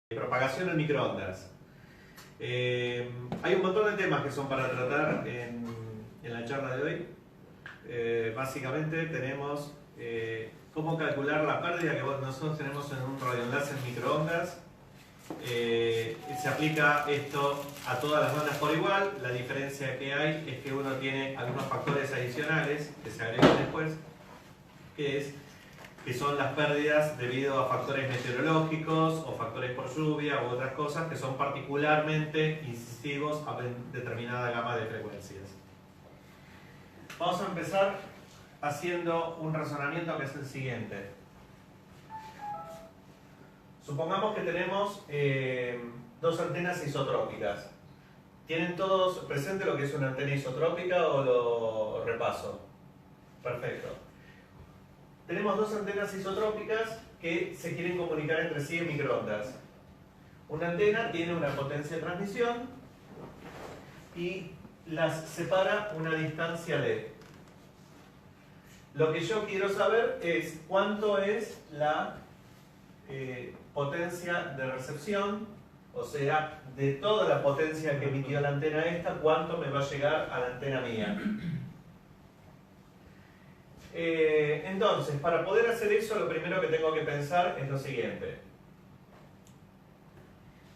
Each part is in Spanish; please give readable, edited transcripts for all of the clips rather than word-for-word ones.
Propagación en microondas. Hay un montón de temas que son para tratar en la charla de hoy. Básicamente tenemos cómo calcular la pérdida que nosotros tenemos en un radioenlace en microondas. Se aplica esto a todas las bandas por igual. La diferencia que hay es que uno tiene algunos factores adicionales que se agregan después, que son las pérdidas debido a factores meteorológicos o factores por lluvia u otras cosas que son particularmente incisivos a determinada gama de frecuencias. Vamos a empezar haciendo un razonamiento que es el siguiente. Supongamos que tenemos dos antenas isotrópicas. ¿Tienen todos presente lo que es una antena isotrópica o lo repaso? Perfecto. Tenemos dos antenas isotrópicas que se quieren comunicar entre sí en microondas. Una antena tiene una potencia de transmisión y las separa una distancia d. Lo que yo quiero saber es cuánto es la potencia de recepción, o sea, de toda la potencia que emitió la antena esta, cuánto me va a llegar a la antena mía. Entonces, para poder hacer eso, lo primero que tengo que pensar es lo siguiente.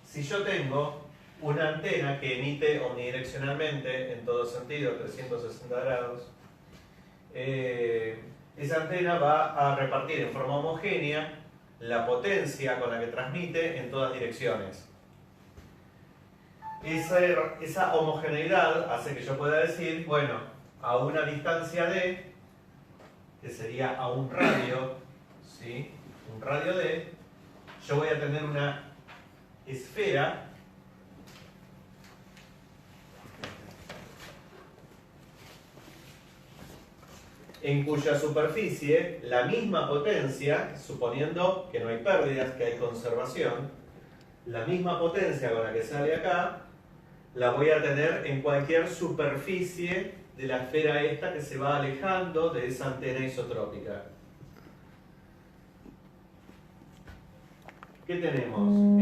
Si yo tengo una antena que emite omnidireccionalmente, en todo sentido, 360 grados, esa antena va a repartir en forma homogénea la potencia con la que transmite en todas direcciones. Esa homogeneidad hace que yo pueda decir, bueno, a una distancia d, que sería a un radio, ¿sí? Un radio d, yo voy a tener una esfera en cuya superficie la misma potencia, suponiendo que no hay pérdidas, que hay conservación, la misma potencia con la que sale acá, la voy a tener en cualquier superficie de la esfera esta que se va alejando de esa antena isotrópica. ¿Qué tenemos?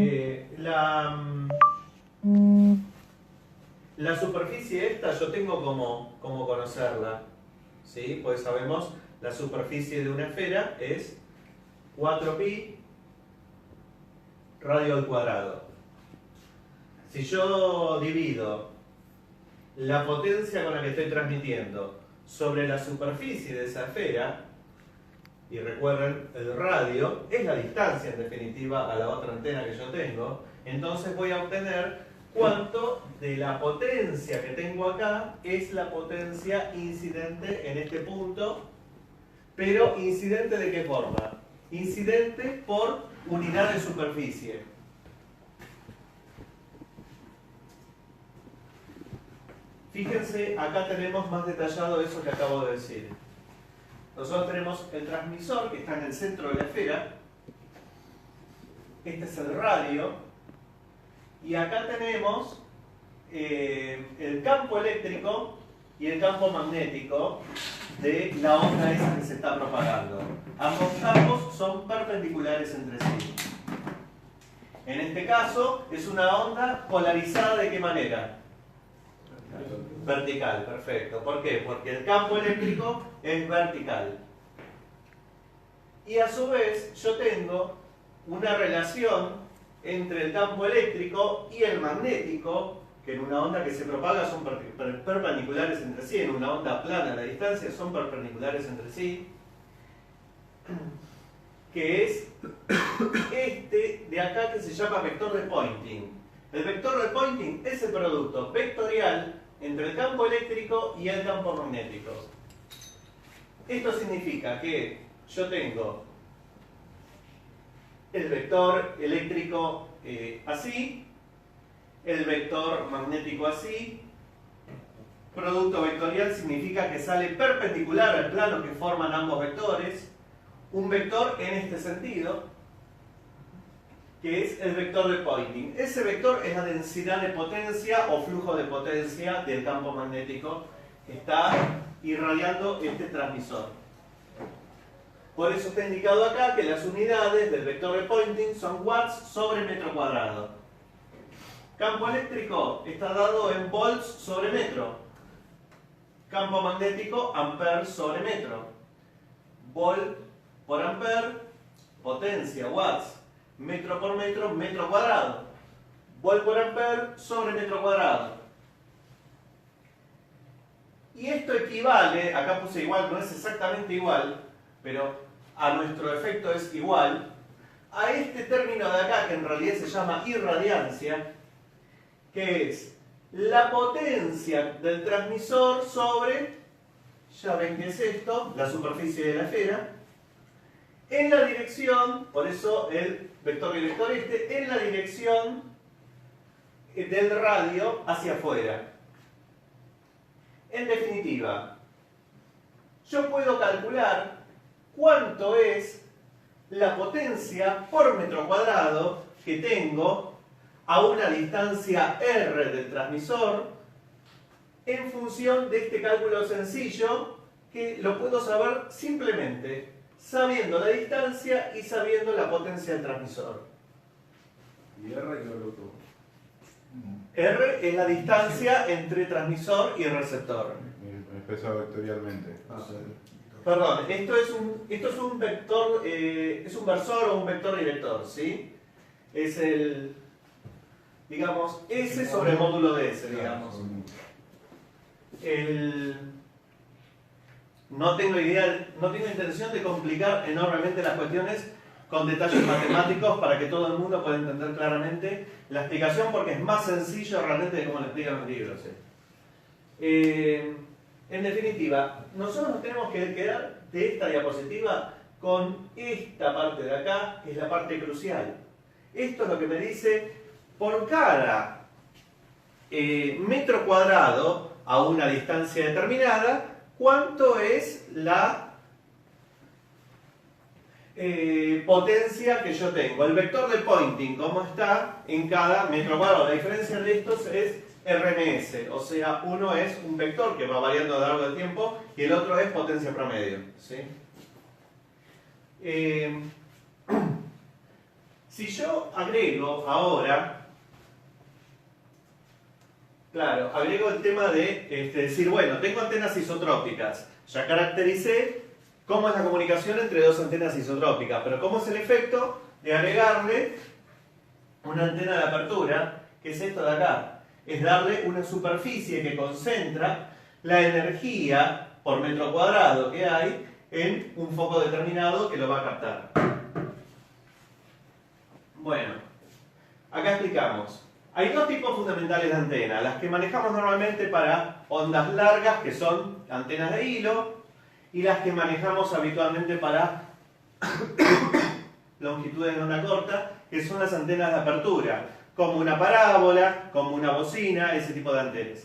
La superficie esta yo tengo como conocerla, ¿sí? Pues sabemos la superficie de una esfera es 4pi radio al cuadrado. Si yo divido la potencia con la que estoy transmitiendo sobre la superficie de esa esfera, y recuerden, el radio es la distancia en definitiva a la otra antena que yo tengo, entonces voy a obtener cuánto de la potencia que tengo acá es la potencia incidente en este punto, pero incidente ¿de qué forma? Incidente por unidad de superficie. Fíjense, acá tenemos más detallado eso que acabo de decir. Nosotros tenemos el transmisor que está en el centro de la esfera. Este es el radio. Y acá tenemos el campo eléctrico y el campo magnético de la onda esa que se está propagando. Ambos campos son perpendiculares entre sí. En este caso es una onda polarizada ¿de qué manera? Vertical, perfecto. ¿Por qué? Porque el campo eléctrico es vertical. Y a su vez yo tengo una relación entre el campo eléctrico y el magnético, que en una onda que se propaga son perpendiculares entre sí, en una onda plana a la distancia son perpendiculares entre sí, que es este de acá que se llama vector de Poynting. El vector de Poynting es el producto vectorial entre el campo eléctrico y el campo magnético. Esto significa que yo tengo el vector eléctrico así, el vector magnético así. Producto vectorial significa que sale perpendicular al plano que forman ambos vectores. Un vector en este sentido, que es el vector de Poynting. Ese vector es la densidad de potencia o flujo de potencia del campo magnético que está irradiando este transmisor. Por eso está indicado acá que las unidades del vector de Poynting son watts sobre metro cuadrado. Campo eléctrico está dado en volts sobre metro. Campo magnético, ampere sobre metro. Volt por ampere, potencia, watts. Metro por metro, metro cuadrado. Volt por ampere sobre metro cuadrado. Y esto equivale, acá puse igual, no es exactamente igual, pero a nuestro efecto es igual, a este término de acá, que en realidad se llama irradiancia, que es la potencia del transmisor sobre, ya ven que es esto, la superficie de la esfera, en la dirección, por eso el vector y el vector este, en la dirección del radio hacia afuera. En definitiva, yo puedo calcular cuánto es la potencia por metro cuadrado que tengo a una distancia r del transmisor en función de este cálculo sencillo que lo puedo saber simplemente sabiendo la distancia y sabiendo la potencia del transmisor. ¿Y R qué lo tuvo? R es la distancia entre transmisor y receptor. Expresado vectorialmente. Perdón, esto es un vector, es un versor o un vector director, ¿sí? Es el, digamos, S sobre el módulo de S, digamos. No tengo idea, no tengo intención de complicar enormemente las cuestiones con detalles matemáticos para que todo el mundo pueda entender claramente la explicación, porque es más sencillo realmente de cómo lo explican los libros. En definitiva, nosotros nos tenemos que quedar de esta diapositiva con esta parte de acá, que es la parte crucial. Esto es lo que me dice por cada metro cuadrado a una distancia determinada, cuánto es la potencia que yo tengo. El vector de Poynting, cómo está en cada metro cuadrado. La diferencia de estos es RMS, o sea, uno es un vector que va variando a lo largo del tiempo y el otro es potencia promedio, ¿sí? Si yo agrego ahora, claro, agrego el tema de decir, bueno, tengo antenas isotrópicas, ya caractericé cómo es la comunicación entre dos antenas isotrópicas, pero cómo es el efecto de agregarle una antena de apertura, que es esto de acá. Es darle una superficie que concentra la energía por metro cuadrado que hay en un foco determinado que lo va a captar. Bueno, acá explicamos. Hay dos tipos fundamentales de antena. Las que manejamos normalmente para ondas largas, que son antenas de hilo, y las que manejamos habitualmente para longitudes de onda corta, que son las antenas de apertura, como una parábola, como una bocina, ese tipo de antenas.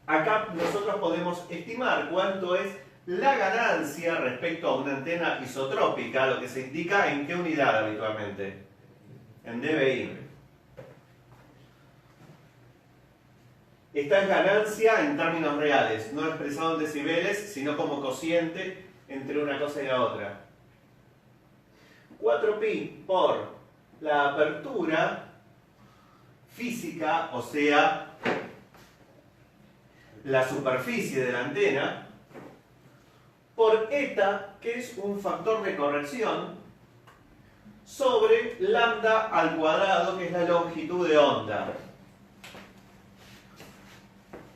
Acá nosotros podemos estimar cuánto es la ganancia respecto a una antena isotrópica, lo que se indica en qué unidad habitualmente, en dBi. Esta es ganancia en términos reales, no expresado en decibeles, sino como cociente entre una cosa y la otra. 4pi por la apertura física, o sea, la superficie de la antena, por eta, que es un factor de corrección, sobre lambda al cuadrado, que es la longitud de onda.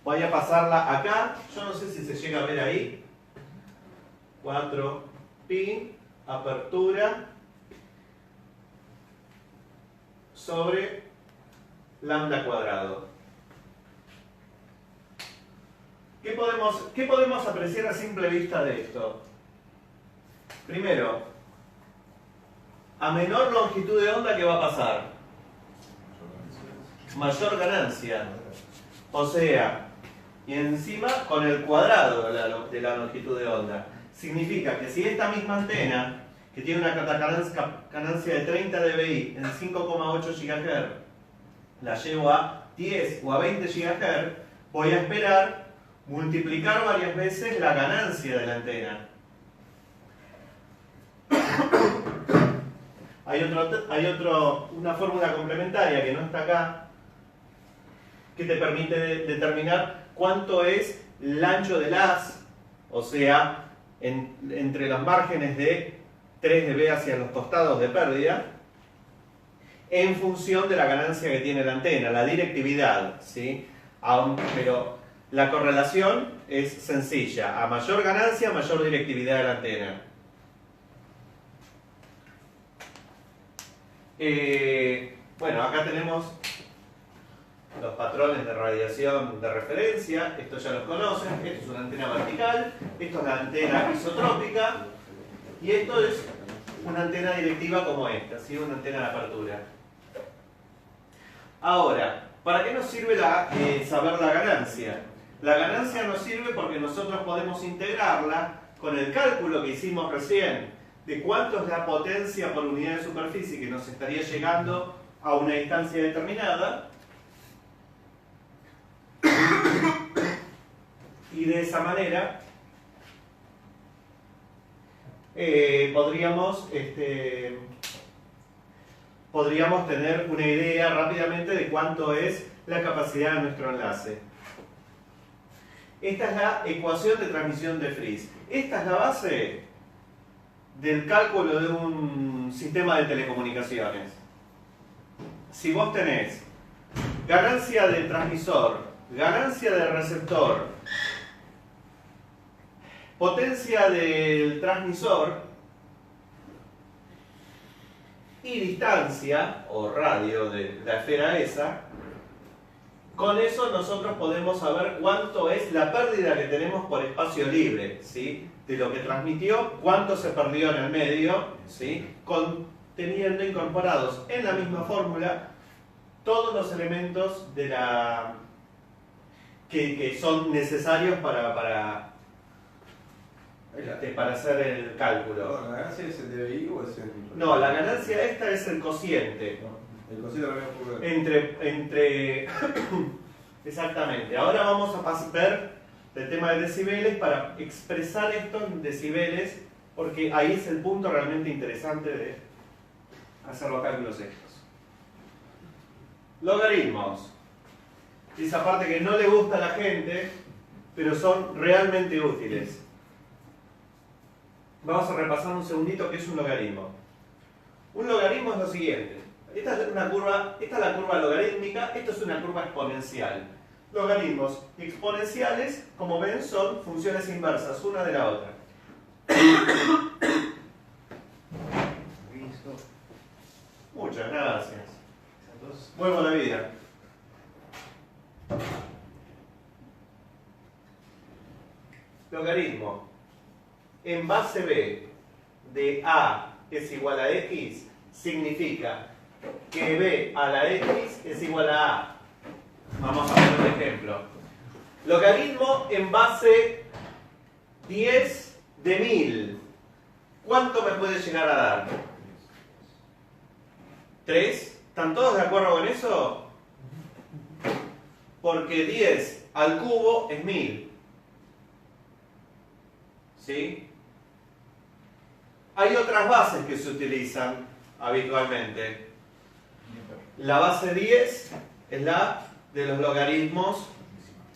Voy a pasarla acá, yo no sé si se llega a ver ahí. 4pi, apertura, sobre lambda cuadrado. ¿Qué podemos apreciar a simple vista de esto? Primero, a menor longitud de onda, ¿qué va a pasar? Mayor ganancia. O sea, y encima con el cuadrado de la longitud de onda. Significa que si esta misma antena, que tiene una ganancia de 30 dBi en 5,8 GHz, la llevo a 10 o a 20 GHz, voy a esperar multiplicar varias veces la ganancia de la antena. Hay una fórmula complementaria que no está acá, que te permite determinar cuánto es el ancho del haz, o sea, entre los márgenes de 3 dB hacia los costados de pérdida, en función de la ganancia que tiene la antena, la directividad, ¿sí? Pero la correlación es sencilla: a mayor ganancia, mayor directividad de la antena. Bueno, acá tenemos los patrones de radiación de referencia. Estos ya los conocen. Esto es una antena vertical, esto es la antena isotrópica y esto es una antena directiva como esta, ¿sí? Una antena de apertura. Ahora, ¿para qué nos sirve saber la ganancia? La ganancia nos sirve porque nosotros podemos integrarla con el cálculo que hicimos recién de cuánto es la potencia por unidad de superficie que nos estaría llegando a una distancia determinada, y de esa manera podríamos tener una idea rápidamente de cuánto es la capacidad de nuestro enlace. Esta es la ecuación de transmisión de Friis. Esta es la base del cálculo de un sistema de telecomunicaciones. Si vos tenés ganancia del transmisor, ganancia del receptor, potencia del transmisor y distancia o radio de la esfera esa, con eso nosotros podemos saber cuánto es la pérdida que tenemos por espacio libre, ¿sí? De lo que transmitió, cuánto se perdió en el medio, ¿sí? Teniendo incorporados en la misma fórmula todos los elementos que son necesarios para hacer el cálculo. ¿La ganancia es el DBI o es el...? No, la ganancia esta es el cociente. No, el cociente lo Entre exactamente. Ahora vamos a ver el tema de decibeles para expresar esto en decibeles, porque ahí es el punto realmente interesante de hacer los cálculos estos. Logaritmos. Esa parte que no le gusta a la gente, pero son realmente útiles. Vamos a repasar un segundito qué es un logaritmo. Un logaritmo es lo siguiente. Esta es la curva logarítmica, esto es una curva exponencial. Logaritmos y exponenciales, como ven, son funciones inversas una de la otra. Muchas gracias. Vuelvo a la vida. Logaritmo en base B de A es igual a X significa que B a la X es igual a A. Vamos a ver un ejemplo. Logaritmo en base 10 de 1000. ¿Cuánto me puede llegar a dar? 3. ¿Están todos de acuerdo con eso? Porque 10 al cubo es 1000. ¿Sí? Hay otras bases que se utilizan habitualmente. La base 10 es la de los logaritmos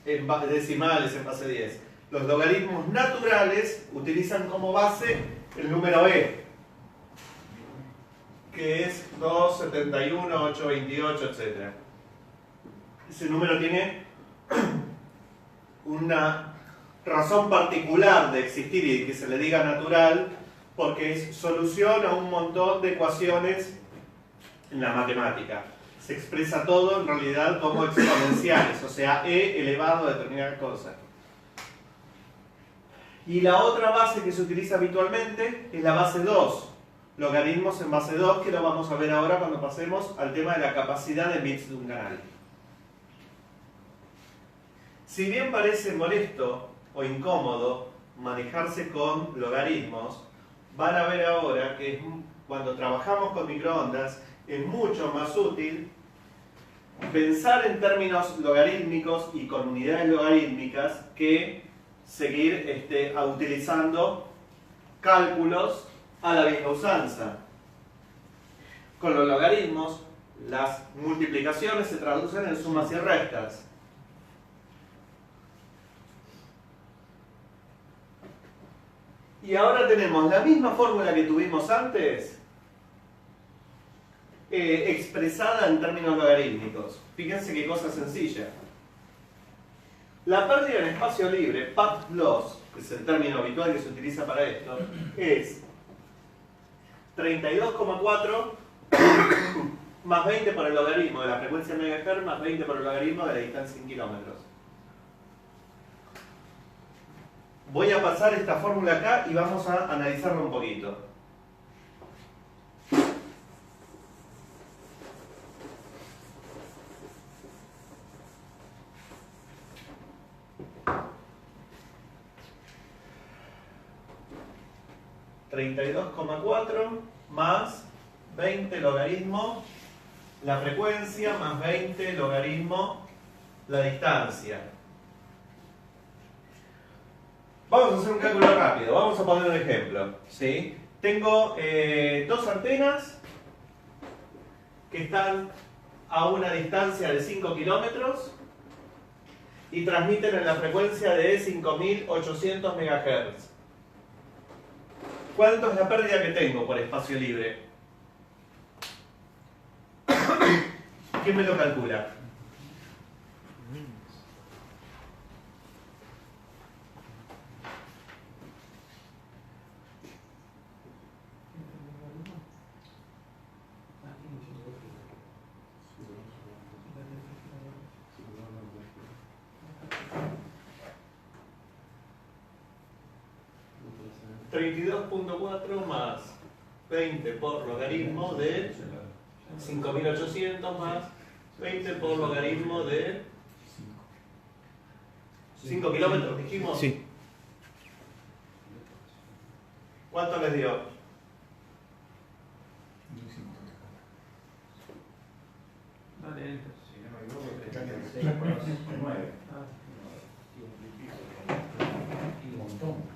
decimales en base 10. Los logaritmos naturales utilizan como base el número e, que es 2, 71, 8, 28, etc. Ese número tiene una razón particular de existir y que se le diga natural, porque es solución a un montón de ecuaciones en la matemática. Se expresa todo en realidad como exponenciales, o sea, e elevado a determinada cosa. Y la otra base que se utiliza habitualmente es la base 2. Logaritmos en base 2, que lo vamos a ver ahora cuando pasemos al tema de la capacidad de bits de un canal. Si bien parece molesto o incómodo manejarse con logaritmos, van a ver ahora que cuando trabajamos con microondas es mucho más útil pensar en términos logarítmicos y con unidades logarítmicas que seguir utilizando cálculos a la vieja usanza. Con los logaritmos, las multiplicaciones se traducen en sumas y restas. Y ahora tenemos la misma fórmula que tuvimos antes, expresada en términos logarítmicos. Fíjense qué cosa sencilla. La pérdida en espacio libre, path loss, que es el término habitual que se utiliza para esto, es 32,4 más 20 por el logaritmo de la frecuencia megahertz más 20 por el logaritmo de la distancia en kilómetros. Voy a pasar esta fórmula acá y vamos a analizarla un poquito. $32,4 más 20 logaritmo la frecuencia más 20 logaritmo la distancia. Vamos a hacer un cálculo rápido, vamos a poner un ejemplo, ¿sí? Tengo dos antenas que están a una distancia de 5 kilómetros y transmiten en la frecuencia de 5800 MHz. ¿Cuánto es la pérdida que tengo por espacio libre? ¿Quién me lo calcula? $32,4 más 20 por logaritmo de 5800 más 20 por logaritmo de 5 kilómetros, dijimos. Sí. ¿Cuánto les dio? Dale, Si no me equivoco, 6 por 9. Un montón.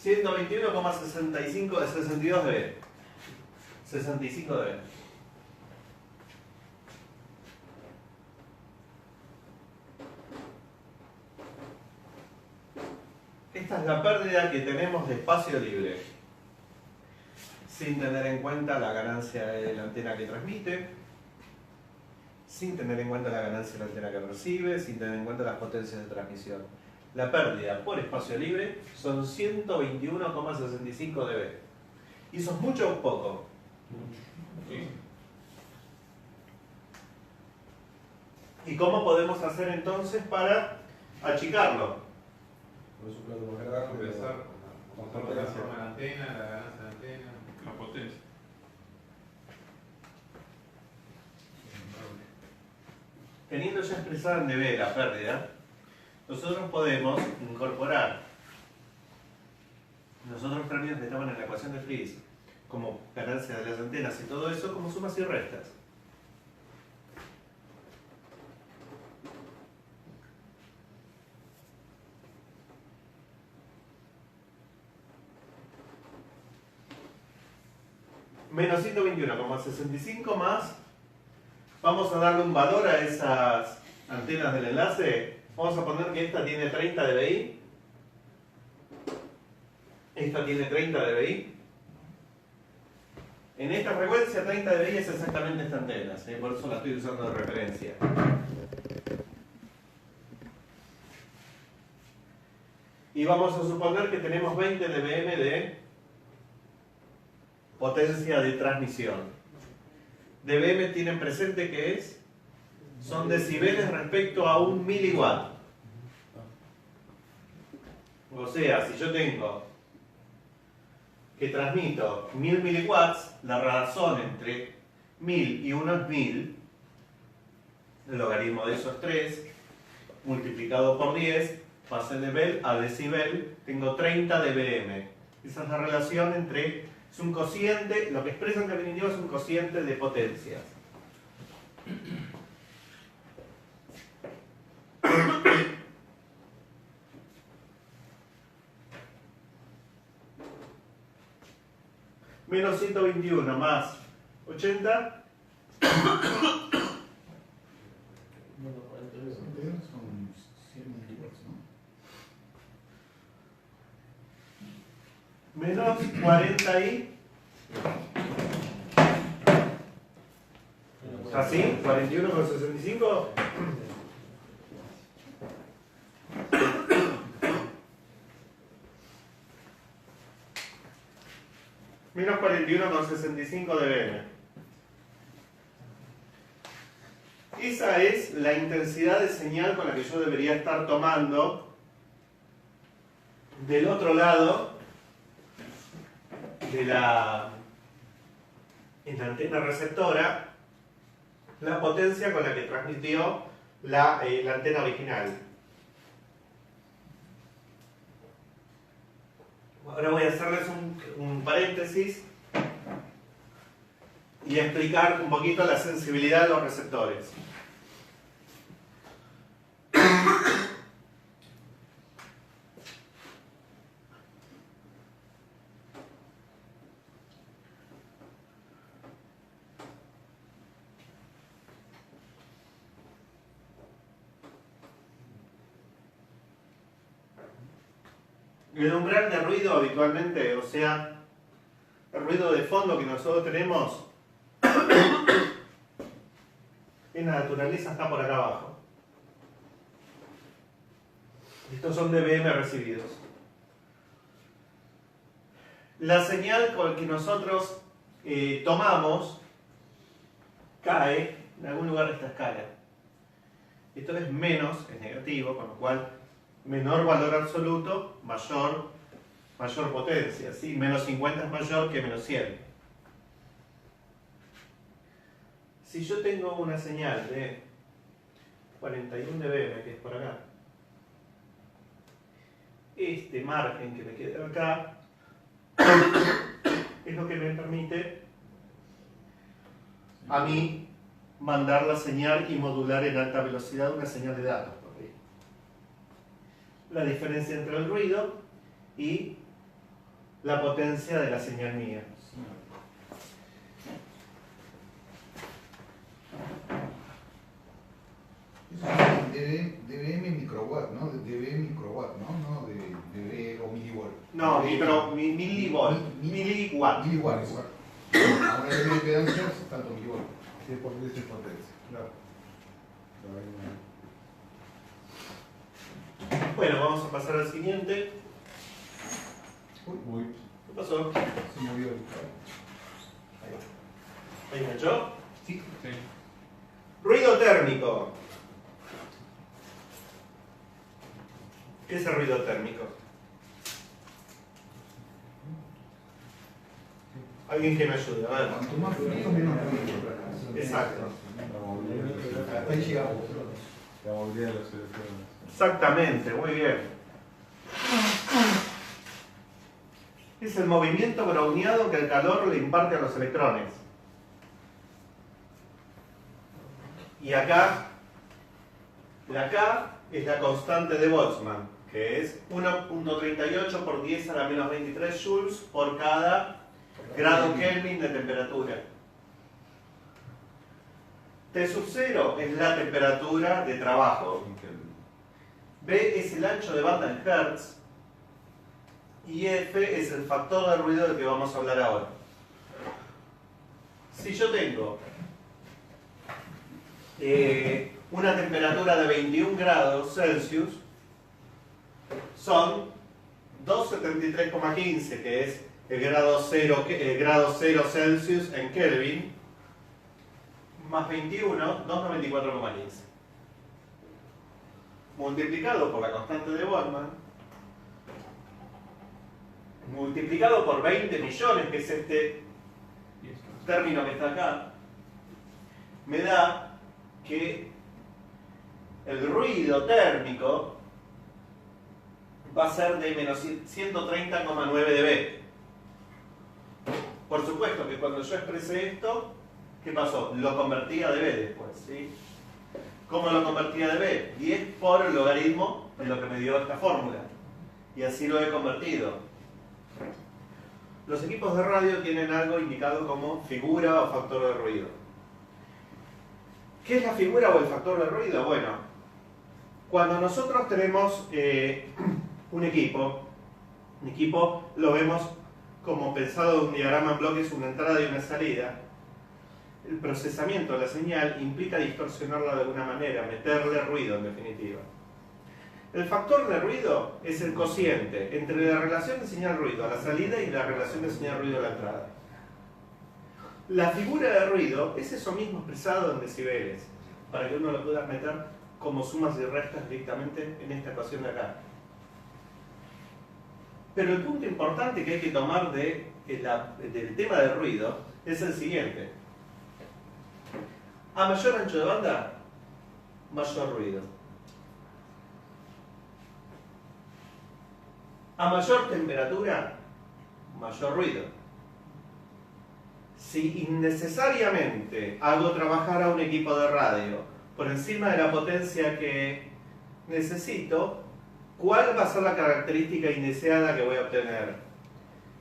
121,65 de 62 dB. 65 dB. Esta es la pérdida que tenemos de espacio libre, sin tener en cuenta la ganancia de la antena que transmite, sin tener en cuenta la ganancia de la antena que recibe, sin tener en cuenta las potencias de transmisión. La pérdida por espacio libre son 121,65 dB. ¿Y eso es mucho o poco? Sí. ¿Y cómo podemos hacer entonces para achicarlo? Por eso creo que más grande, Empezar con con la potencia. forma de la antena, la ganancia de la antena, la potencia. Teniendo ya expresada en dB la pérdida, nosotros podemos incorporar los otros términos que estaban en la ecuación de Friis, como ganancia de las antenas y todo eso, como sumas y restas. Menos 121,65 más, vamos a darle un valor a esas antenas del enlace. Vamos a poner que esta tiene 30 dBi, esta tiene 30 dBi. En esta frecuencia 30 dBi es exactamente esta antena, ¿sí? Por eso la estoy usando de referencia. Y vamos a suponer que tenemos 20 dBm de potencia de transmisión. dBm tienen presente que son decibeles respecto a 1 miliwatt. O sea, si yo tengo que transmito 1000 miliwatts, la razón entre 1000 y 1 es 1000, el logaritmo de eso es 3, multiplicado por 10, pase de decibel a decibel, tengo 30 dBm. Esa es la relación entre Es un cociente, lo que expresa en definitivo es un cociente de potencias. Menos 121 más 80. Bueno, 42 son 100 milivolts, ¿no? Menos 40 y... ¿Así? 41,65. Menos 41,65 dBm. Esa es la intensidad de señal con la que yo debería estar tomando del otro lado de en la antena receptora, la potencia con la que transmitió la antena original. Ahora voy a hacerles un paréntesis y explicar un poquito la sensibilidad de los receptores. El umbral de ruido habitualmente, o sea, el ruido de fondo que nosotros tenemos, en la naturaleza está por acá abajo. Estos son dBm recibidos. La señal con la que nosotros tomamos cae en algún lugar de esta escala. Esto es menos, es negativo, con lo cual menor valor absoluto, mayor potencia, ¿sí? Menos 50 es mayor que menos 100. Si yo tengo una señal de 41 dBm, que es por acá, este margen que me queda acá es lo que me permite a mí mandar la señal y modular en alta velocidad una señal de datos. La diferencia entre el ruido y la potencia de la señal mía. dBm microwatt, ¿no? dB microwatt, ¿no? No de dB o miliwatt. No, miliwatt. Miliwatt, igual. Ahora dB de impedancia es tanto miliwatt. Sí, porque dice potencia. Claro. Bueno, vamos a pasar al siguiente. Uy, ¿Qué pasó? se movió el ¿Ahí me echó? Sí. Sí. Ruido térmico. ¿Qué es el ruido térmico? Alguien que me ayude, a ver. Cuanto más frío, menos ruido. Exacto. Hasta ahí llegamos. La movilidad de los electrones. Exactamente, muy bien. Es el movimiento browniano que el calor le imparte a los electrones. Y acá, la K es la constante de Boltzmann, que es 1.38 por 10 a la menos 23 joules por cada grado Kelvin de temperatura. T sub 0 es la temperatura de trabajo. B es el ancho de banda en Hertz. Y F es el factor de ruido del que vamos a hablar ahora. Si yo tengo una temperatura de 21 grados Celsius, son 273,15, que es el grado 0 Celsius en Kelvin, más 21, 294,15. Multiplicado por la constante de Boltzmann, multiplicado por 20 millones, que es este término que está acá, me da que el ruido térmico va a ser de menos 130,9 dB. Por supuesto que cuando yo expresé esto, ¿qué pasó? Lo convertí a dB después, ¿sí? ¿Cómo lo convertí a dB? 10 por el logaritmo de lo que me dio esta fórmula. Y así lo he convertido. Los equipos de radio tienen algo indicado como figura o factor de ruido. ¿Qué es la figura o el factor de ruido? Bueno, cuando nosotros tenemos un equipo lo vemos como pensado en un diagrama en bloques, una entrada y una salida. El procesamiento de la señal implica distorsionarla de alguna manera, meterle ruido en definitiva. El factor de ruido es el cociente entre la relación de señal-ruido a la salida y la relación de señal-ruido a la entrada. La figura de ruido es eso mismo expresado en decibeles, para que uno lo pueda meter como sumas y restas directamente en esta ecuación de acá. Pero el punto importante que hay que tomar del tema de ruido es el siguiente. A mayor ancho de banda, mayor ruido. A mayor temperatura, mayor ruido. Si innecesariamente hago trabajar a un equipo de radio por encima de la potencia que necesito, ¿cuál va a ser la característica indeseada que voy a obtener?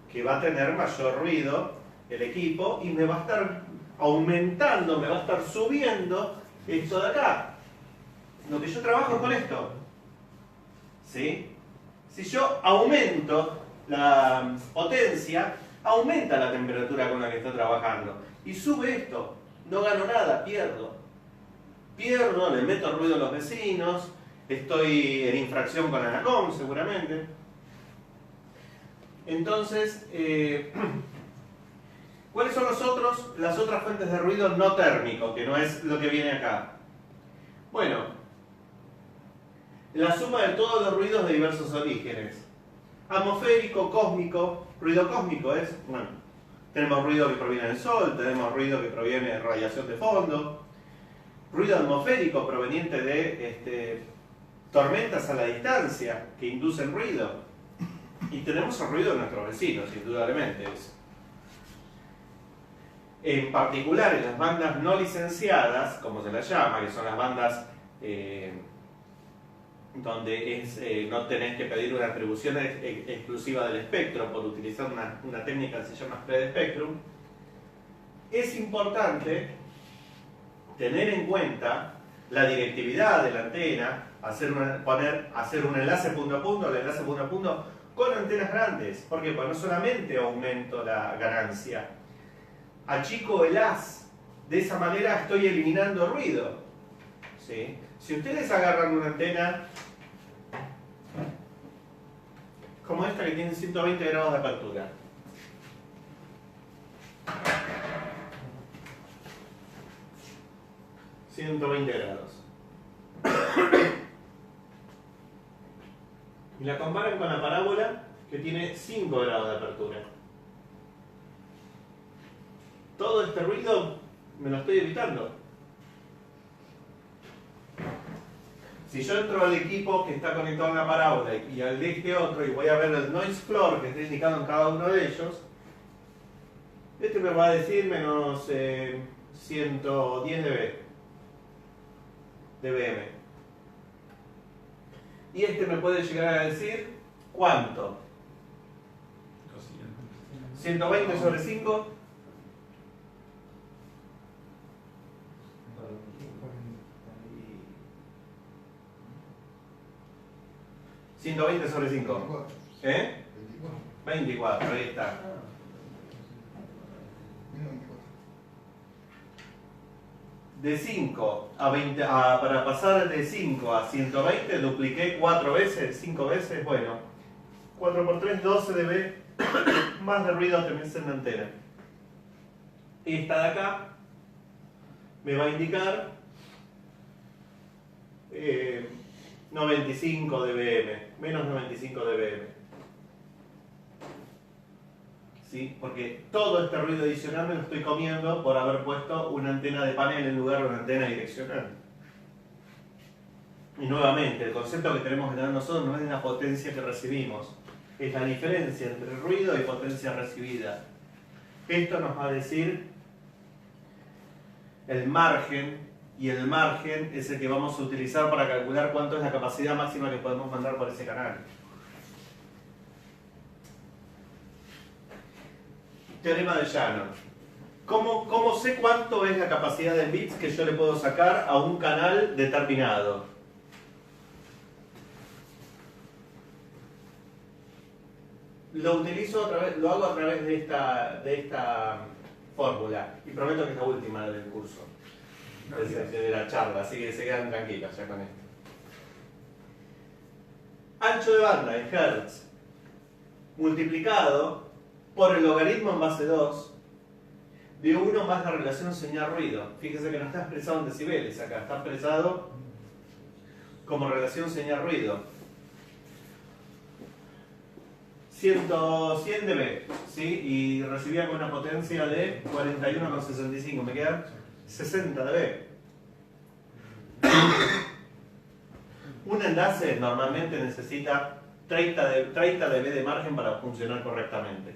Que va a tener mayor ruido el equipo y me va a estar aumentando, me va a estar subiendo esto de acá. Lo que yo trabajo con esto. ¿Sí? Si yo aumento la potencia, aumenta la temperatura con la que estoy trabajando. Y sube esto. No gano nada, pierdo. Pierdo, le meto ruido a los vecinos, estoy en infracción con ANACOM seguramente. Entonces, ¿cuáles son las otras fuentes de ruido no térmico, que no es lo que viene acá? Bueno, la suma de todos los ruidos de diversos orígenes. Atmosférico, cósmico. Ruido cósmico es, bueno, tenemos ruido que proviene del Sol, tenemos ruido que proviene de radiación de fondo. Ruido atmosférico proveniente de tormentas a la distancia que inducen ruido. Y tenemos el ruido de nuestros vecinos, indudablemente. En particular en las bandas no licenciadas, como se las llama, que son las bandas donde no tenés que pedir una atribución exclusiva del espectro por utilizar una técnica que se llama spread spectrum, es importante tener en cuenta la directividad de la antena, hacer un enlace punto a punto, el enlace punto a punto con antenas grandes. ¿Por qué? Porque no solamente aumento la ganancia, achico el haz, de esa manera estoy eliminando ruido. ¿Sí? Si ustedes agarran una antena como esta que tiene 120 grados de apertura, y la comparan con la parábola que tiene 5 grados de apertura, todo este ruido me lo estoy evitando. Si yo entro al equipo que está conectado a la parábola y al de este otro y voy a ver el noise floor que está indicado en cada uno de ellos, este me va a decir menos 110 dBm. Y este me puede llegar a decir ¿cuánto? 120 sobre 5. 120 sobre 5. ¿Eh? 24, ahí está. De 5 a 20, para pasar de 5 a 120 dupliqué 4 veces, 5 veces, bueno. 4 por 3, 12 dB más de ruido tenés en la antena. Esta de acá me va a indicar 95 dBm, menos 95 dBm. ¿Sí? Porque todo este ruido adicional me lo estoy comiendo por haber puesto una antena de panel en lugar de una antena direccional. Y nuevamente, el concepto que tenemos que tener nosotros no es la potencia que recibimos, es la diferencia entre ruido y potencia recibida. Esto nos va a decir el margen, y el margen es el que vamos a utilizar para calcular cuánto es la capacidad máxima que podemos mandar por ese canal. Teorema de Shannon. ¿Cómo sé cuánto es la capacidad de bits que yo le puedo sacar a un canal determinado? Lo utilizo lo hago a través de esta fórmula. Y prometo que es la última del curso, de la charla, así que se quedan tranquilos ya con esto. Ancho de banda en Hertz multiplicado por el logaritmo en base 2 de 1 más la relación señal-ruido. Fíjese que no está expresado en decibeles acá, está expresado como relación señal-ruido. 100 dB, ¿sí? Y recibía con una potencia de 41,65, me quedan 60 dB. Un enlace normalmente necesita 30 dB de margen para funcionar correctamente.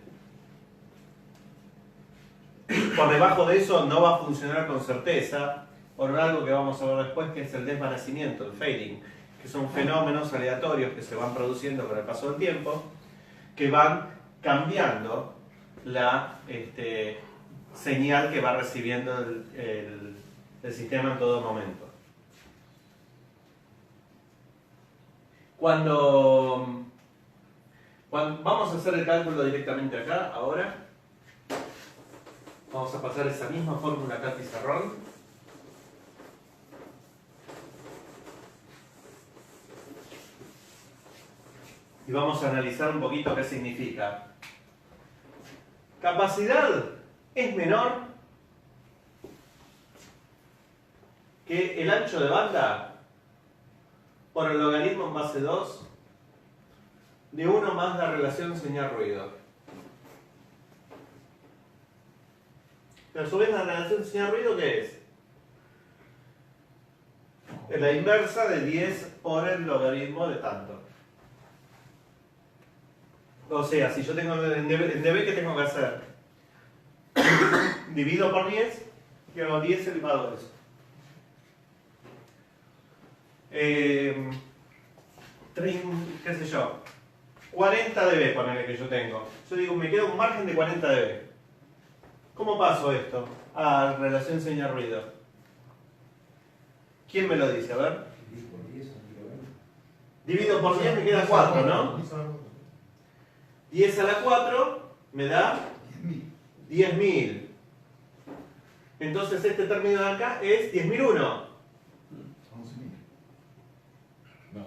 Por debajo de eso no va a funcionar con certeza, por algo que vamos a ver después, que es el desvanecimiento, el fading, que son fenómenos aleatorios que se van produciendo con el paso del tiempo, que van cambiando la señal que va recibiendo el sistema en todo momento. Cuando vamos a hacer el cálculo directamente acá, ahora, vamos a pasar esa misma fórmula acá al pizarrón. Y vamos a analizar un poquito qué significa. Capacidad es menor que el ancho de banda por el logaritmo en base 2 de 1 más la relación señal-ruido. Pero a su vez la relación señal-ruido, ¿qué es? Es la inversa de 10 por el logaritmo de tanto. O sea, si yo tengo en dB, ¿qué tengo que hacer? Divido por 10 y hago 10 elevado a eso. ¿Qué sé yo? 40 dB, ponele que yo tengo. Yo digo, me queda un margen de 40 dB. ¿Cómo paso esto a relación señal-ruido? ¿Quién me lo dice? A ver. Divido por 10 me queda 4, ¿no? 10 a la 4 me da 10.000. Entonces este término de acá es 10.001. 11.000. No,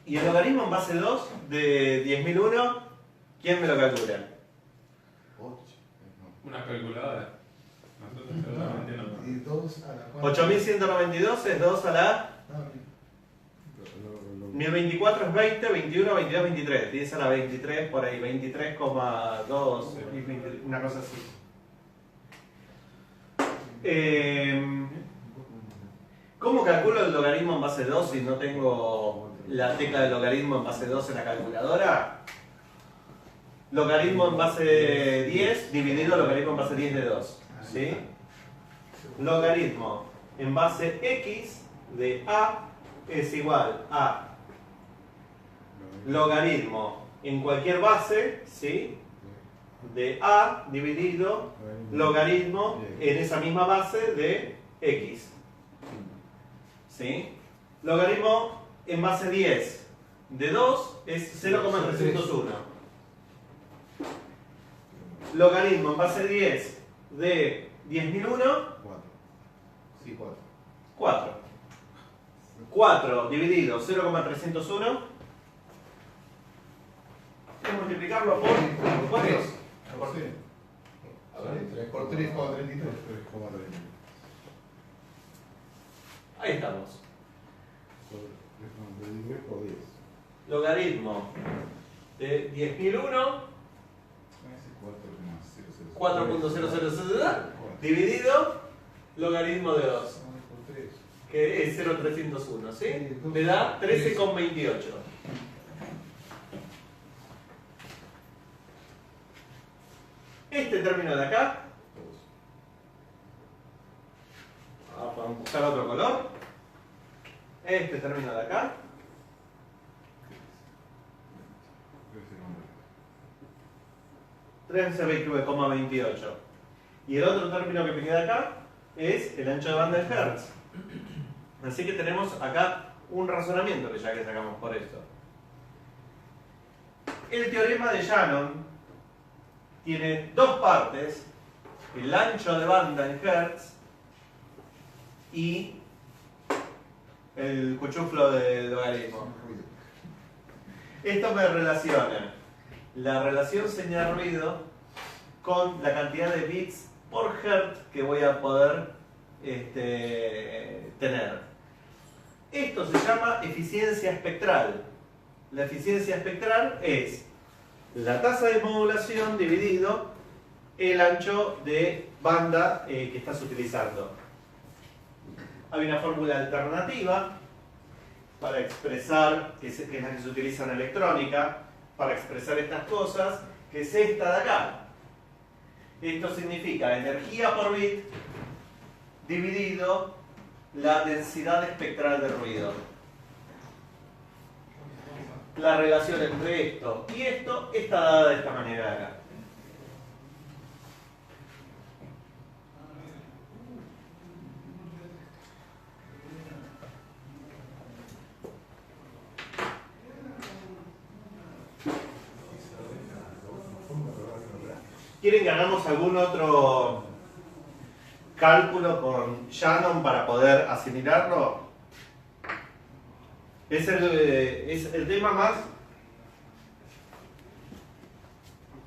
y el logaritmo en base 2 de 10.001, ¿quién me lo calcula? Una calculadora. Nosotros seguramente no. Y 2 a la 4. 8192 es 2 a la... 1024 es 20, 21, 22, 23. 10 a la 23, por ahí, 23,2, una cosa así. ¿Cómo calculo el logaritmo en base 2 si no tengo la tecla de logaritmo en base 2 en la calculadora? Logaritmo en base 10 dividido logaritmo en base 10 de 2. ¿Sí? Logaritmo en base x de a es igual a logaritmo en cualquier base, ¿sí? De a dividido logaritmo en esa misma base de x. ¿Sí? Logaritmo en base 10 de 2 es 0,301. Logaritmo en base 10 de 10.001, 4. Sí, 4. 4. 4 dividido 0,301 es multiplicarlo por 4. Por 3. Por 3,33. 3,33. Ahí estamos. Por 10. Logaritmo de 10.001, 4.000 dividido logaritmo de 2, que es 0,301, ¿sí? Me da 13,28. Este término de acá, vamos a buscar otro color, este término de acá, ...13,28. Y el otro término que me queda acá es el ancho de banda en Hertz. Así que tenemos acá un razonamiento que ya que sacamos por esto. El teorema de Shannon tiene dos partes: el ancho de banda en Hertz y el cuchuflo del logaritmo. Esto me relaciona la relación señal-ruido con la cantidad de bits por Hertz que voy a poder tener. Esto se llama eficiencia espectral. La eficiencia espectral es la tasa de modulación dividido el ancho de banda que estás utilizando. Hay una fórmula alternativa para expresar, que es la que se utiliza en electrónica, para expresar estas cosas, que es esta de acá. Esto significa energía por bit dividido la densidad espectral de ruido. La relación entre esto y esto está dada de esta manera de acá. ¿Quieren que hagamos algún otro cálculo con Shannon para poder asimilarlo? Es el tema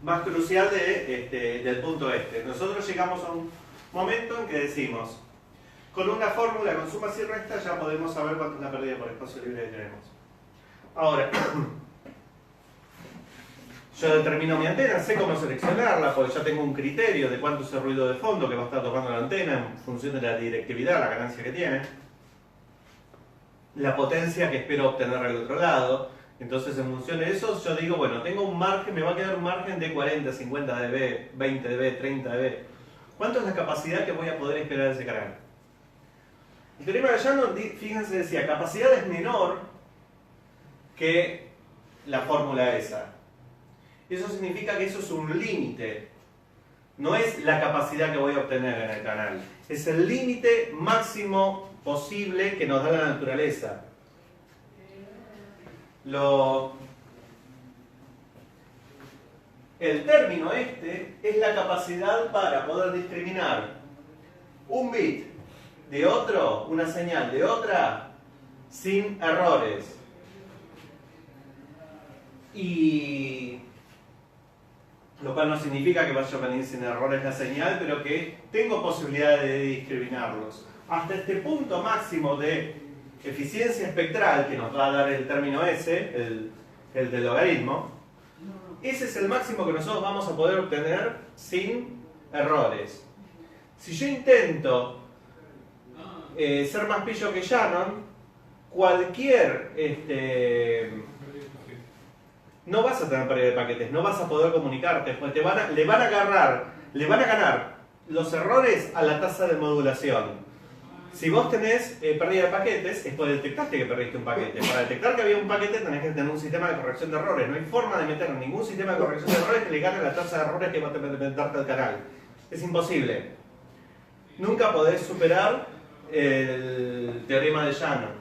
más crucial del punto este. Nosotros llegamos a un momento en que decimos, con una fórmula con sumas y restas ya podemos saber cuánto es la pérdida por espacio libre que tenemos. Ahora, yo determino mi antena, sé cómo seleccionarla, porque ya tengo un criterio de cuánto es el ruido de fondo que va a estar tocando la antena en función de la directividad, la ganancia que tiene, la potencia que espero obtener del otro lado. Entonces, en función de eso, yo digo, bueno, tengo un margen, me va a quedar un margen de 40, 50 dB, 20 dB, 30 dB. ¿Cuánto es la capacidad que voy a poder esperar de ese canal? El teorema de Shannon, fíjense, decía, capacidad es menor que la fórmula esa. Eso significa que eso es un límite. No es la capacidad que voy a obtener en el canal. Es el límite máximo posible que nos da la naturaleza. El término es la capacidad para poder discriminar un bit de otro, una señal de otra, sin errores. Y lo cual no significa que vaya a venir sin errores la señal, pero que tengo posibilidad de discriminarlos. Hasta este punto máximo de eficiencia espectral que nos va a dar el término ese, el del logaritmo, ese es el máximo que nosotros vamos a poder obtener sin errores. Si yo intento ser más pillo que Shannon, cualquier no vas a tener pérdida de paquetes, no vas a poder comunicarte, pues le van a ganar los errores a la tasa de modulación. Si vos tenés pérdida de paquetes, es porque detectaste que perdiste un paquete. Para detectar que había un paquete tenés que tener un sistema de corrección de errores. No hay forma de meter ningún sistema de corrección de errores que le gane la tasa de errores que va a implementarte al canal. Es imposible. Nunca podés superar el teorema de Shannon.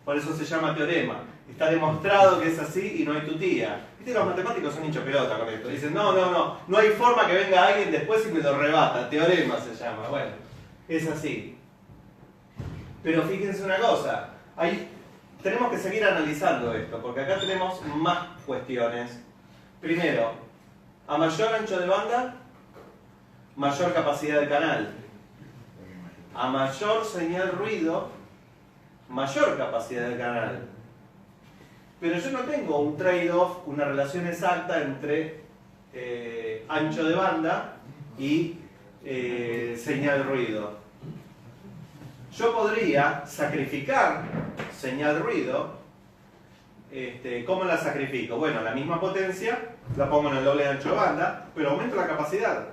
Por eso se llama teorema. Está demostrado que es así y no hay tutía. ¿Viste? Los matemáticos son hincho pelota con esto. Dicen, no hay forma que venga alguien después y me lo rebata. Teorema se llama. Bueno, es así. Pero fíjense una cosa, tenemos que seguir analizando esto, porque acá tenemos más cuestiones. Primero, a mayor ancho de banda, mayor capacidad de canal. A mayor señal ruido, mayor capacidad de canal. Pero yo no tengo un trade-off, una relación exacta entre ancho de banda y señal ruido. Yo podría sacrificar señal ruido ¿Cómo la sacrifico? Bueno, la misma potencia la pongo en el doble de ancho de banda, pero aumento la capacidad.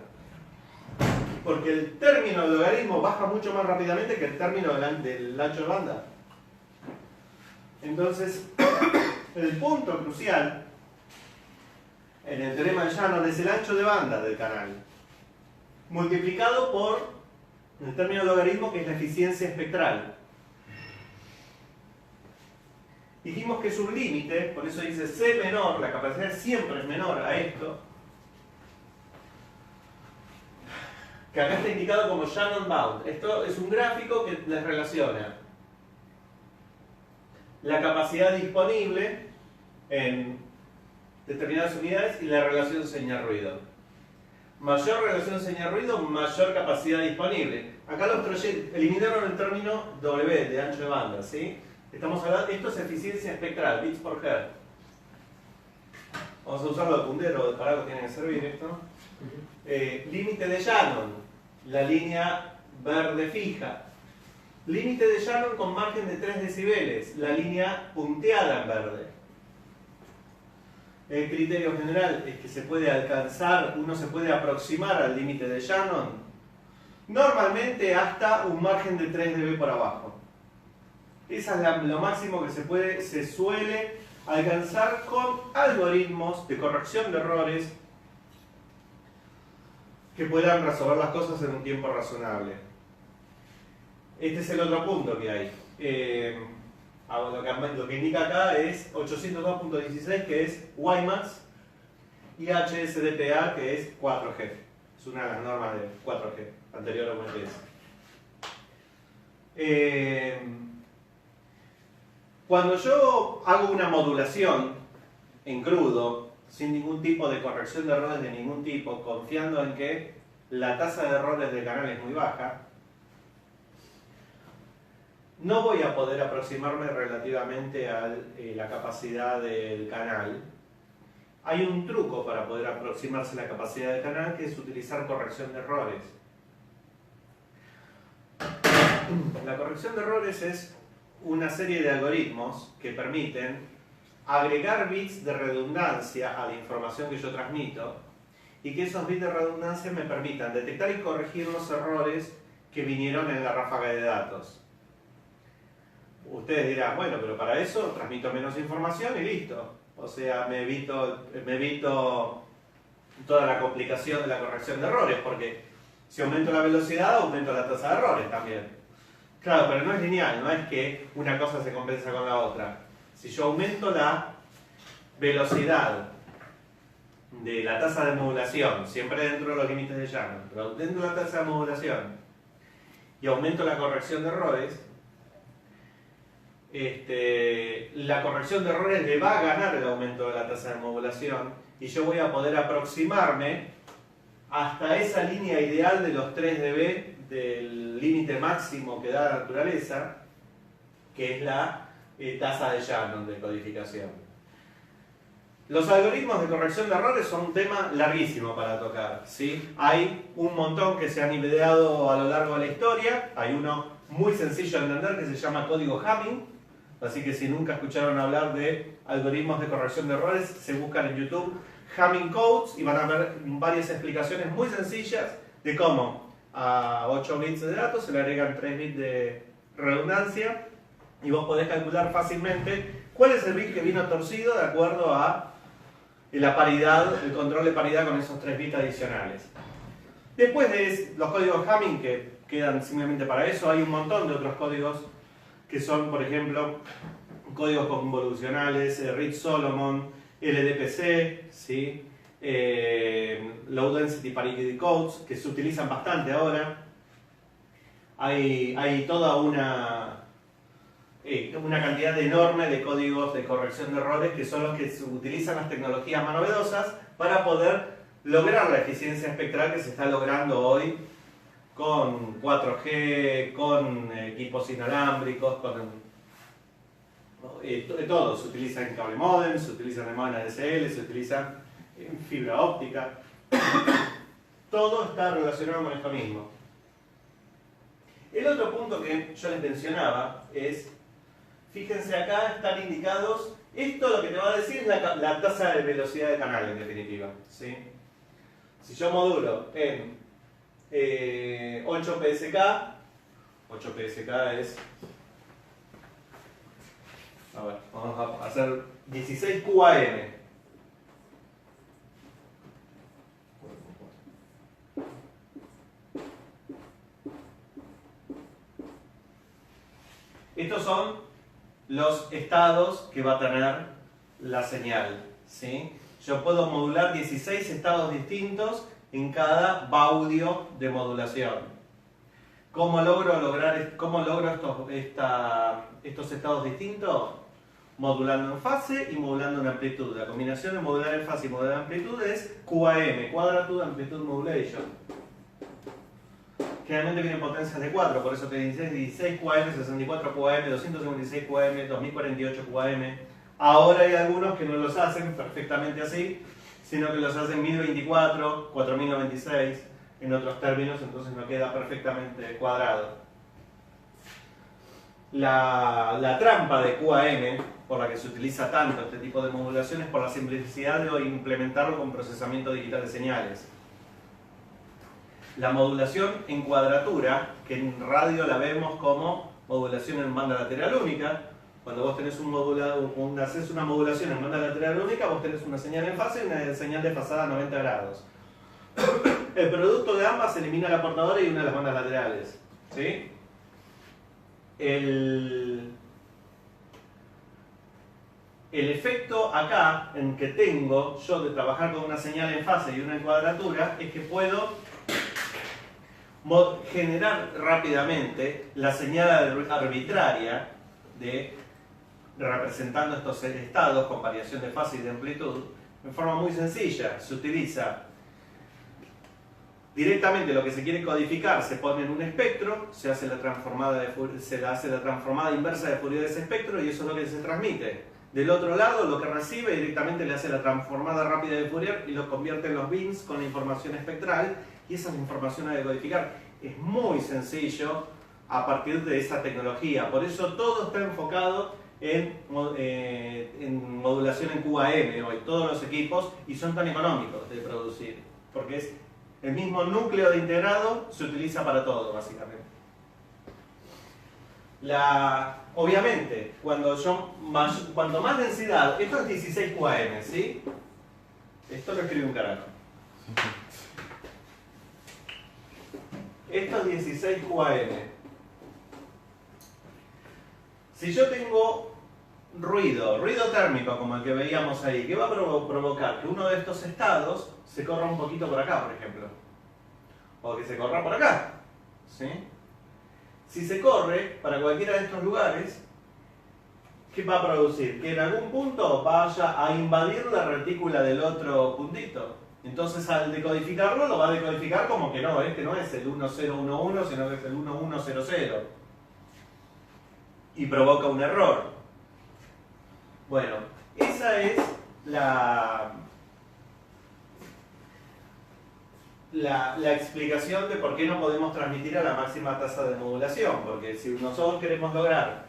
Porque el término del logaritmo baja mucho más rápidamente que el término del ancho de banda. Entonces, el punto crucial en el teorema de Shannon es el ancho de banda del canal, multiplicado por el término del logaritmo, que es la eficiencia espectral. Dijimos que es un límite, por eso dice C menor, la capacidad siempre es menor a esto, que acá está indicado como Shannon Bound. Esto es un gráfico que les relaciona la capacidad disponible en determinadas unidades y la relación señal-ruido. Mayor relación señal-ruido, mayor capacidad disponible. Acá los eliminaron el término W de ancho de banda, ¿sí? Estamos hablando, esto es eficiencia espectral, bits por hertz. Vamos a usarlo de puntero, de parado tiene que servir esto. Límite de Shannon, la línea verde fija. Límite de Shannon con margen de 3 decibeles, la línea punteada en verde. El criterio general es que se puede alcanzar, uno se puede aproximar al límite de Shannon, normalmente hasta un margen de 3 dB por abajo. Esa es lo máximo que se suele alcanzar con algoritmos de corrección de errores que puedan resolver las cosas en un tiempo razonable. Este es el otro punto que hay. Lo que indica acá es 802.16, que es WiMAX, y HSDPA, que es 4G. Es una de las normas de 4G, anterior a UMTS. Cuando yo hago una modulación en crudo, sin ningún tipo de corrección de errores de ningún tipo, confiando en que la tasa de errores del canal es muy baja, no voy a poder aproximarme relativamente a la capacidad del canal. Hay un truco para poder aproximarse a la capacidad del canal, que es utilizar corrección de errores. La corrección de errores es una serie de algoritmos que permiten agregar bits de redundancia a la información que yo transmito, y que esos bits de redundancia me permitan detectar y corregir los errores que vinieron en la ráfaga de datos. Ustedes dirán, bueno, pero para eso transmito menos información y listo. O sea, me evito toda la complicación de la corrección de errores, porque si aumento la velocidad, aumento la tasa de errores también. Claro, pero no es lineal, no es que una cosa se compensa con la otra. Si yo aumento la velocidad de la tasa de modulación, siempre dentro de los límites de Shannon, pero dentro de la tasa de modulación, y aumento la corrección de errores, la corrección de errores le va a ganar el aumento de la tasa de modulación, y yo voy a poder aproximarme hasta esa línea ideal de los 3 dB del límite máximo que da la naturaleza, que es la tasa de Shannon de codificación. Los algoritmos de corrección de errores son un tema larguísimo para tocar, ¿sí? Hay un montón que se han ideado a lo largo de la historia. Hay uno muy sencillo de entender que se llama código Hamming, así que si nunca escucharon hablar de algoritmos de corrección de errores, se buscan en YouTube Hamming Codes y van a ver varias explicaciones muy sencillas de cómo a 8 bits de datos se le agregan 3 bits de redundancia, y vos podés calcular fácilmente cuál es el bit que vino torcido de acuerdo a la paridad, el control de paridad con esos 3 bits adicionales. Después de los códigos Hamming, que quedan simplemente para eso, hay un montón de otros códigos que son, por ejemplo, códigos convolucionales, Reed-Solomon, LDPC, ¿sí? Low Density Parity Codes, que se utilizan bastante ahora. Hay toda una cantidad enorme de códigos de corrección de errores que son los que utilizan las tecnologías más novedosas para poder lograr la eficiencia espectral que se está logrando hoy con 4G, con equipos inalámbricos, con todo. Se utiliza en cable modem, se utiliza en modem ADSL, se utiliza en fibra óptica. Todo está relacionado con esto mismo. El otro punto que yo les mencionaba es, fíjense acá, están indicados. Esto lo que te va a decir es la tasa de velocidad de canal, en definitiva. ¿Sí? Si yo modulo en 8 PSK, 8 PSK es... A ver, vamos a hacer 16 QAM. Estos son los estados que va a tener la señal, ¿sí? Yo puedo modular 16 estados distintos en cada baudio de modulación. ¿Cómo logro estos estados distintos? Modulando en fase y modulando en amplitud. La combinación de modular en fase y modular en amplitud es QAM, Quadrature Amplitude Modulation. Generalmente vienen potencias de 4, por eso te dice 16 QAM, 64 QAM, 256 QAM, 2048 QAM. Ahora hay algunos que no los hacen perfectamente así, sino que los hacen 1024, 4096 en otros términos, entonces no queda perfectamente cuadrado. La trampa de QAM, por la que se utiliza tanto este tipo de modulación, es por la simplicidad de implementarlo con procesamiento digital de señales. La modulación en cuadratura, que en radio la vemos como modulación en banda lateral única. Cuando vos tenés haces una modulación en banda lateral única, vos tenés una señal en fase y una señal desfasada a 90 grados. El producto de ambas elimina la portadora y una de las bandas laterales. ¿Sí? El efecto acá, en que tengo yo de trabajar con una señal en fase y una en cuadratura, es que puedo generar rápidamente la señal arbitraria representando estos estados con variación de fase y de amplitud en forma muy sencilla. Se utiliza directamente lo que se quiere codificar, se pone en un espectro, se hace la transformada inversa de Fourier de ese espectro y eso es lo que se transmite. Del otro lado, lo que recibe directamente le hace la transformada rápida de Fourier y lo convierte en los bins con la información espectral, y esa es la información a decodificar. Es muy sencillo a partir de esa tecnología. Por eso todo está enfocado en modulación en QAM hoy, todos los equipos, y son tan económicos de producir, porque es el mismo núcleo de integrado, se utiliza para todo básicamente. Obviamente, cuanto más densidad, esto es 16 QAM, ¿sí? Esto lo escribe un carajo. Esto es 16 QAM. Si yo tengo ruido térmico como el que veíamos ahí, ¿qué va a provocar? Que uno de estos estados se corra un poquito por acá, por ejemplo. O que se corra por acá. ¿Sí? Si se corre para cualquiera de estos lugares, ¿qué va a producir? Que en algún punto vaya a invadir la retícula del otro puntito. Entonces al decodificarlo, lo va a decodificar como que no, este no es el 1011, sino que es el 1100. Y provoca un error. Bueno, esa es la explicación de por qué no podemos transmitir a la máxima tasa de modulación. Porque si nosotros queremos lograr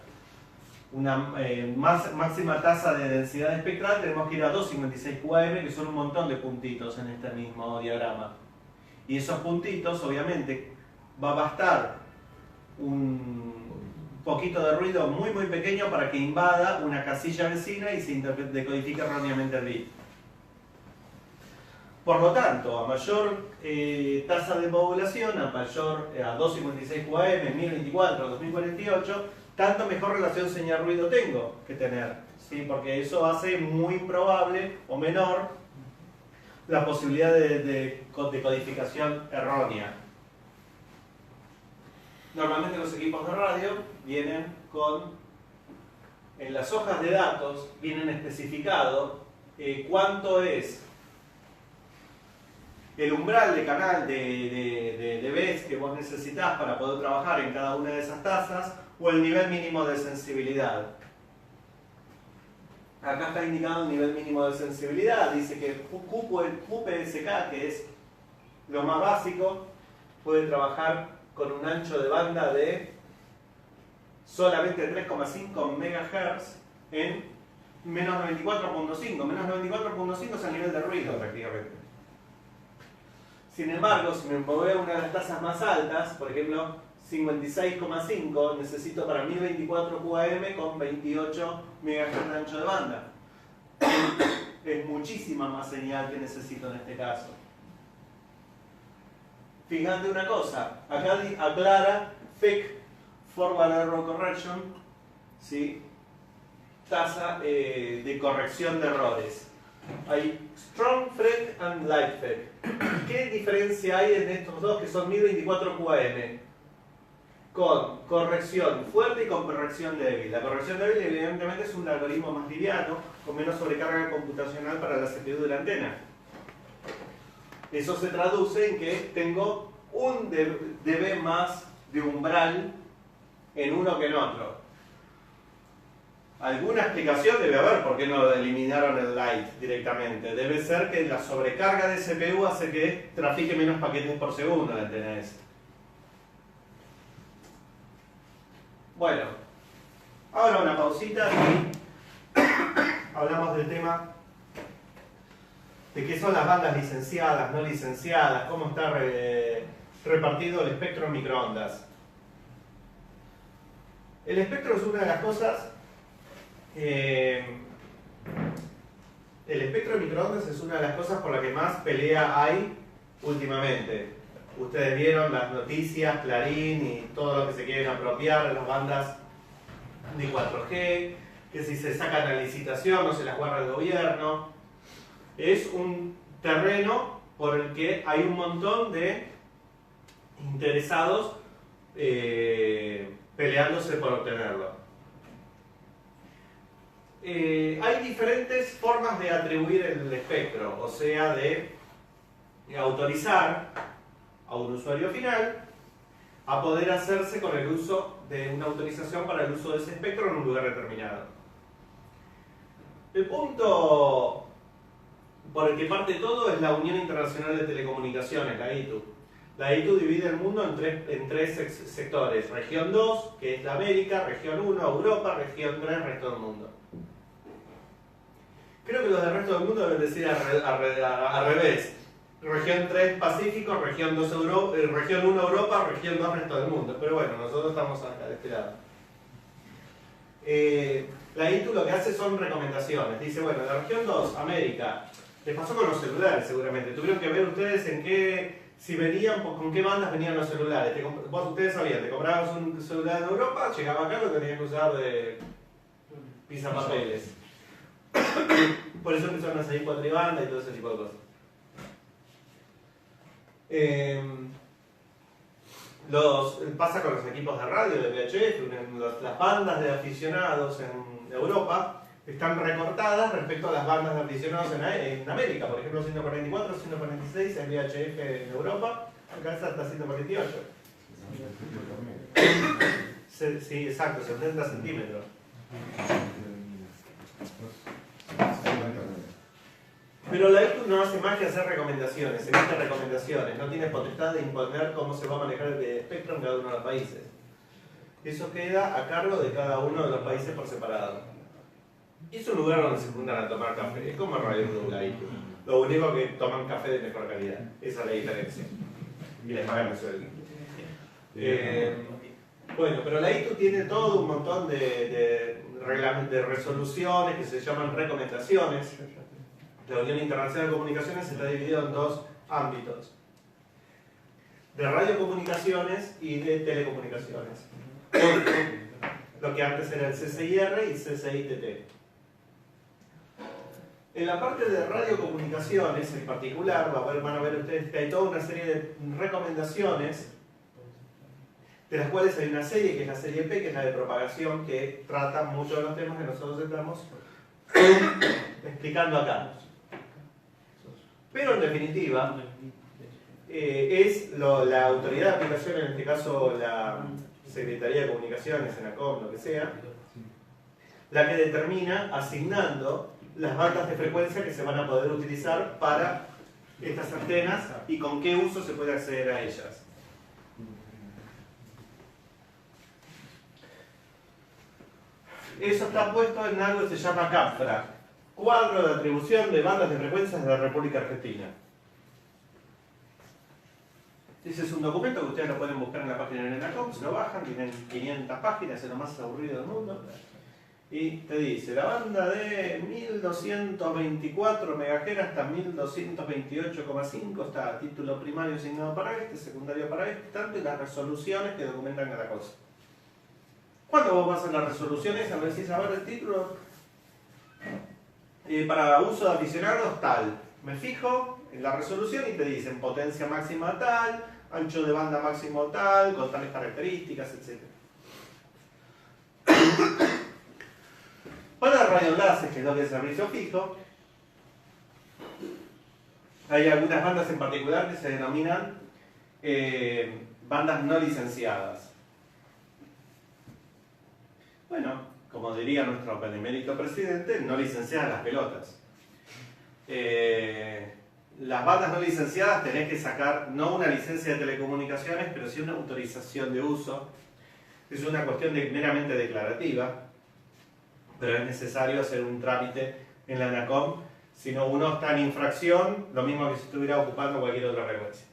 una máxima tasa de densidad espectral, tenemos que ir a 256 QAM, que son un montón de puntitos en este mismo diagrama. Y esos puntitos, obviamente, va a bastar un poquito de ruido muy pequeño para que invada una casilla vecina y se decodifique erróneamente el bit. Por lo tanto, a mayor tasa de modulación, a 256 QAM, 1024, 2048, tanto mejor relación señal-ruido tengo que tener, ¿sí? Porque eso hace muy improbable o menor la posibilidad de codificación errónea. Normalmente los equipos de radio vienen en las hojas de datos, vienen especificado cuánto es el umbral de canal de dBs que vos necesitas para poder trabajar en cada una de esas tasas, o el nivel mínimo de sensibilidad. Acá está indicado el nivel mínimo de sensibilidad, dice que QPSK, que es lo más básico, puede trabajar con un ancho de banda de solamente 3,5 MHz en menos 94.5. Menos 94.5 es el nivel de ruido prácticamente. Sin embargo, si me muevo a una de las tasas más altas, por ejemplo 56,5, necesito para 1024 QAM con 28 MHz de ancho de banda. Es muchísima más señal que necesito en este caso. Fíjate una cosa, acá aclara FEC, Forward Error Correction, ¿sí? Tasa de corrección de errores. Hay Strong FEC and Light FEC. ¿Qué diferencia hay en estos dos que son 1024 QAM? Con corrección fuerte y con corrección débil. La corrección débil evidentemente es un algoritmo más liviano, con menos sobrecarga computacional para la CPU de la antena. Eso se traduce en que tengo un dB más de umbral en uno que en otro. Alguna explicación debe haber por qué no eliminaron el light directamente. Debe ser que la sobrecarga de CPU hace que trafique menos paquetes por segundo la antena esa. Bueno, ahora una pausita y hablamos del tema de qué son las bandas licenciadas, no licenciadas, cómo está repartido el espectro en microondas. El espectro es una de las cosas... el espectro de microondas es una de las cosas por la que más pelea hay últimamente. Ustedes vieron las noticias, Clarín y todo lo que se quieren apropiar de las bandas de 4G, que si se sacan a licitación no se las guarda el gobierno. Es un terreno por el que hay un montón de interesados peleándose por obtenerlo. Hay diferentes formas de atribuir el espectro, o sea, de autorizar a un usuario final a poder hacerse con el uso de una autorización para el uso de ese espectro en un lugar determinado. El punto por el que parte todo es la Unión Internacional de Telecomunicaciones, la ITU. La ITU divide el mundo en tres sectores: región 2, que es la América; región 1, Europa; región 3, resto del mundo. Creo que los del resto del mundo deben decir al revés. Región 3 Pacífico, región 2 región 1 Europa, región 2 resto del mundo. Pero bueno, nosotros estamos acá de este lado. La ITU lo que hace son recomendaciones. Dice, bueno, la región 2, América, les pasó con los celulares seguramente. Tuvieron que ver ustedes en qué, si venían, con qué bandas venían los celulares. Ustedes sabían, te comprabas un celular en Europa, llegaba acá, lo tenías que usar de pisapapeles. Por eso empezaron a salir cuatribanda y todo ese tipo de cosas. Pasa con los equipos de radio de VHF. Las bandas de aficionados en Europa están recortadas respecto a las bandas de aficionados en América. Por ejemplo, 144, 146 es VHF en Europa, acá está hasta 148. Sí, exacto, 70 centímetros. Pero la ITU no hace más que hacer recomendaciones, emite recomendaciones, no tiene potestad de imponer cómo se va a manejar el espectro en cada uno de los países. Eso queda a cargo de cada uno de los países por separado. Y es un lugar donde se juntan a tomar café, es como Radio Blue, la ITU. Lo único que toman café de mejor calidad, esa es la diferencia. Y les pagan el sueldo. Bueno, pero la ITU tiene todo un montón de resoluciones que se llaman recomendaciones. La Unión Internacional de Comunicaciones está dividida en dos ámbitos: de radiocomunicaciones y de telecomunicaciones. Lo que antes era el CCIR y CCITT. En la parte de radiocomunicaciones en particular, van a ver ustedes que hay toda una serie de recomendaciones, de las cuales hay una serie que es la serie P, que es la de propagación, que trata muchos de los temas que nosotros estamos explicando acá. Pero en definitiva, es la autoridad de aplicación, en este caso la Secretaría de Comunicaciones, ENACOM, lo que sea, la que determina asignando las bandas de frecuencia que se van a poder utilizar para estas antenas y con qué uso se puede acceder a ellas. Eso está puesto en algo que se llama CAPFRA, Cuadro de Atribución de Bandas de Frecuencias de la República Argentina. Ese es un documento que ustedes lo pueden buscar en la página de ENACOM, se lo bajan, tienen 500 páginas, es lo más aburrido del mundo. Y te dice, la banda de 1224 MHz hasta 1228,5 está a título primario asignado para este, secundario para este, tanto, y las resoluciones que documentan cada cosa. Cuando vos vas a las resoluciones, a ver si saber el título, para uso de aficionados tal, me fijo en la resolución y te dicen potencia máxima tal, ancho de banda máximo tal, con tales características, etc. Para radioenlaces, que es lo que es servicio fijo, hay algunas bandas en particular que se denominan bandas no licenciadas. Bueno, como diría nuestro benemérito presidente, no licenciadas las pelotas. Las bandas no licenciadas tenés que sacar no una licencia de telecomunicaciones, pero sí una autorización de uso. Es una cuestión meramente declarativa, pero es necesario hacer un trámite en la ANACOM, si no uno está en infracción, lo mismo que si estuviera ocupando cualquier otra frecuencia.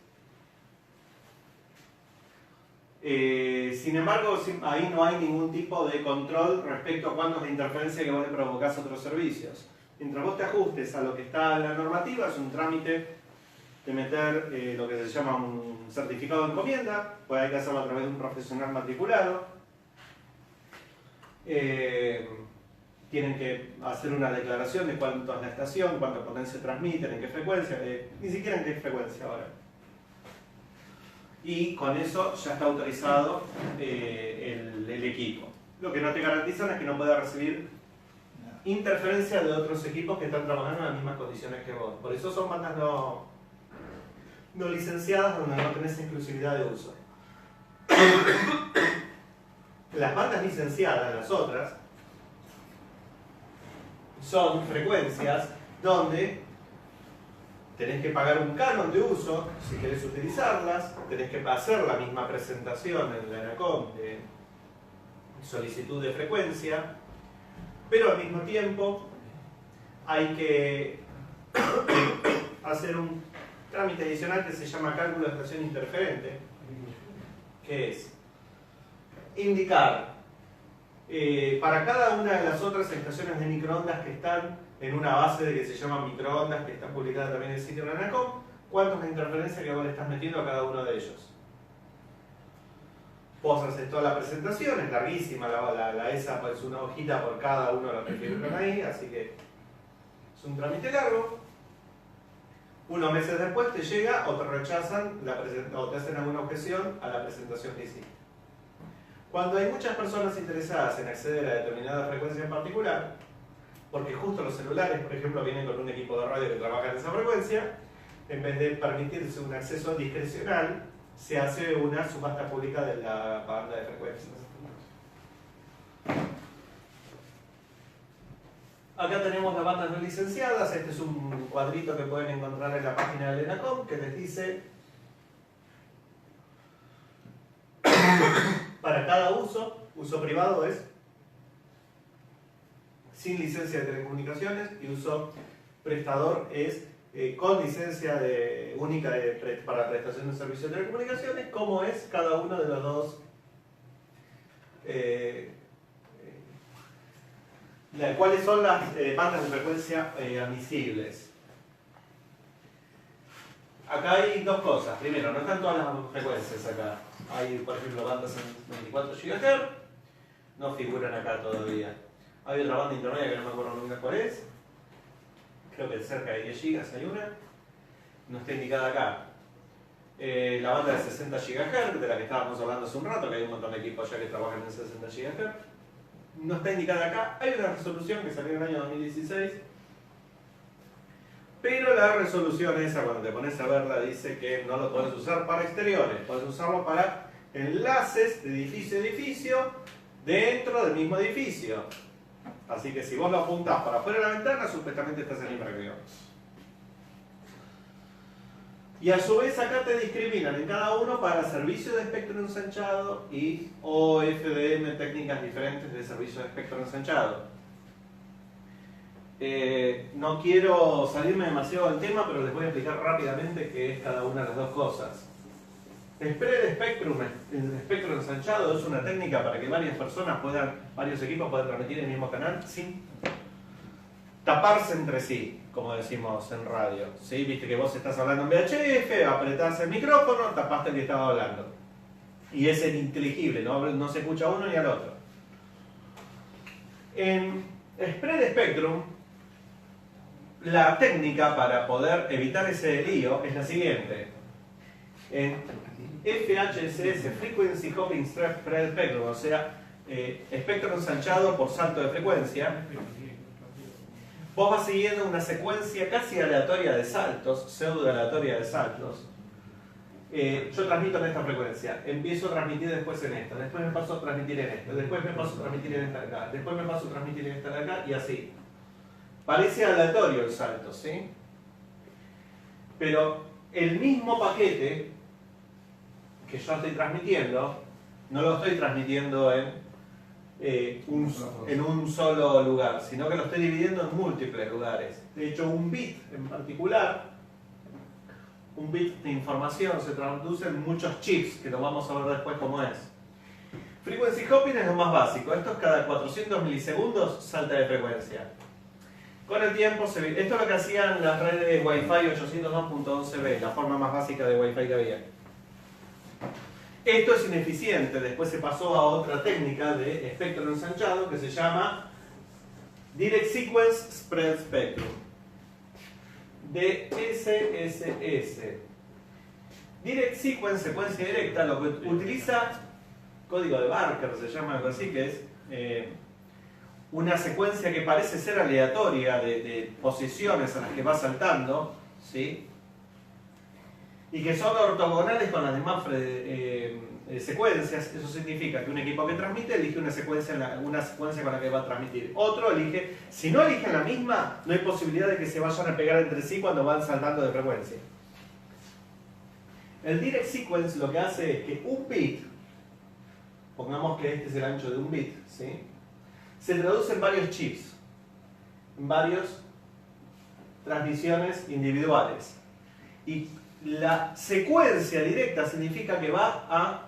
Sin embargo, ahí no hay ningún tipo de control respecto a cuándo es la interferencia que vos le provocás a otros servicios. Mientras vos te ajustes a lo que está en la normativa, es un trámite de meter lo que se llama un certificado de encomienda, pues hay que hacerlo a través de un profesional matriculado. Tienen que hacer una declaración de cuánto es la estación, cuánta potencia transmiten, en qué frecuencia, ni siquiera en qué frecuencia ahora. Y con eso ya está autorizado el equipo. Lo que no te garantizan es que no pueda recibir interferencia de otros equipos que están trabajando en las mismas condiciones que vos. Por eso son bandas no licenciadas donde no tenés exclusividad de uso. Las bandas licenciadas, las otras, son frecuencias donde tenés que pagar un canon de uso si querés utilizarlas, tenés que hacer la misma presentación en la ANACOM de solicitud de frecuencia, pero al mismo tiempo hay que hacer un trámite adicional que se llama cálculo de estación interferente, que es indicar para cada una de las otras estaciones de microondas que están en una base de que se llama microondas, que está publicada también en el sitio de la ANACOM, cuánto es la interferencia que vos le estás metiendo a cada uno de ellos. Vos haces toda la presentación, es larguísima, esa es una hojita por cada uno de los que figuran ahí, así que es un trámite largo. Unos meses después te llega o te rechazan o te hacen alguna objeción a la presentación que hiciste. Cuando hay muchas personas interesadas en acceder a determinada frecuencia en particular, porque justo los celulares, por ejemplo, vienen con un equipo de radio que trabaja en esa frecuencia, en vez de permitirse un acceso discrecional, se hace una subasta pública de la banda de frecuencias. Acá tenemos las bandas no licenciadas. Este es un cuadrito que pueden encontrar en la página del ENACOM que les dice para cada uso privado es sin licencia de telecomunicaciones y uso prestador es con licencia única para prestación de servicios de telecomunicaciones, como es cada uno de los dos cuáles son las bandas de frecuencia admisibles. Acá hay dos cosas. Primero, no están todas las frecuencias acá. Hay, por ejemplo, bandas en 24 GHz, no figuran acá todavía. Hay otra banda intermedia que no me acuerdo nunca cuál es. Creo que cerca de 10 GB hay una. No está indicada acá. La banda de 60 GHz, de la que estábamos hablando hace un rato, que hay un montón de equipos ya que trabajan en 60 GHz. No está indicada acá. Hay una resolución que salió en el año 2016. Pero la resolución esa, cuando te pones a verla, dice que no lo podés usar para exteriores. Podés usarlo para enlaces de edificio a edificio dentro del mismo edificio. Así que si vos lo apuntás para afuera de la ventana, supuestamente estás en infracción. Y a su vez acá te discriminan en cada uno para servicio de espectro ensanchado y OFDM, técnicas diferentes de servicio de espectro ensanchado. No quiero salirme demasiado del tema, pero les voy a explicar rápidamente qué es cada una de las dos cosas. Spread Spectrum, el espectro ensanchado, es una técnica para que varias personas varios equipos puedan transmitir el mismo canal sin taparse entre sí, como decimos en radio. ¿Sí? Viste que vos estás hablando en VHF, apretás el micrófono, tapaste el que estaba hablando. Y es ininteligible, no se escucha a uno ni al otro. En Spread Spectrum, la técnica para poder evitar ese lío es la siguiente. En FHSS, Frequency Hopping Spread Spectrum, o sea, espectro ensanchado por salto de frecuencia, vos vas siguiendo una secuencia casi aleatoria de saltos, pseudo aleatoria de saltos. Yo transmito en esta frecuencia, empiezo a transmitir después en esta, después me paso a transmitir en esta, después me paso a transmitir en esta de acá, después me paso a transmitir en esta de acá y así. Parece aleatorio el salto, ¿sí? Pero el mismo paquete que yo estoy transmitiendo, no lo estoy transmitiendo en un solo lugar, sino que lo estoy dividiendo en múltiples lugares. De hecho, un bit en particular, un bit de información se traduce en muchos chips, que lo vamos a ver después cómo es. Frequency hopping es lo más básico. Esto es cada 400 milisegundos salta de frecuencia. Con el tiempo, esto es lo que hacían las redes Wi-Fi 802.11b, la forma más básica de Wi-Fi que había. Esto es ineficiente, después se pasó a otra técnica de espectro ensanchado que se llama Direct Sequence Spread Spectrum, DSSS. Direct Sequence, secuencia directa, lo que utiliza código de Barker, se llama algo así, que es una secuencia que parece ser aleatoria de posiciones a las que va saltando, ¿sí? Y que son ortogonales con las demás secuencias. Eso significa que un equipo que transmite elige una secuencia con la que va a transmitir. Otro elige, si no eligen la misma, no hay posibilidad de que se vayan a pegar entre sí cuando van saltando de frecuencia. El Direct Sequence lo que hace es que un bit, pongamos que este es el ancho de un bit, ¿sí? Se traduce en varios chips, en varias transmisiones individuales. Y la secuencia directa significa que va a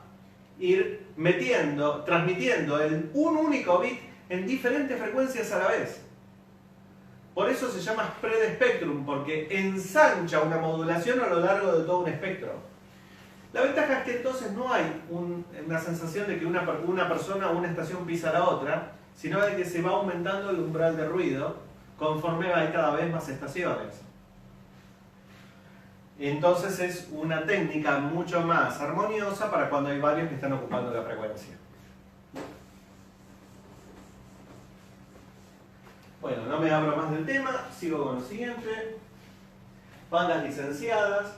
ir transmitiendo un único bit en diferentes frecuencias a la vez. Por eso se llama Spread Spectrum, porque ensancha una modulación a lo largo de todo un espectro. La ventaja es que entonces no hay una sensación de que una persona o una estación pisa a la otra, sino de que se va aumentando el umbral de ruido conforme hay cada vez más estaciones. Entonces es una técnica mucho más armoniosa para cuando hay varios que están ocupando la frecuencia. Bueno, no me abro más del tema, sigo con lo siguiente. Bandas licenciadas,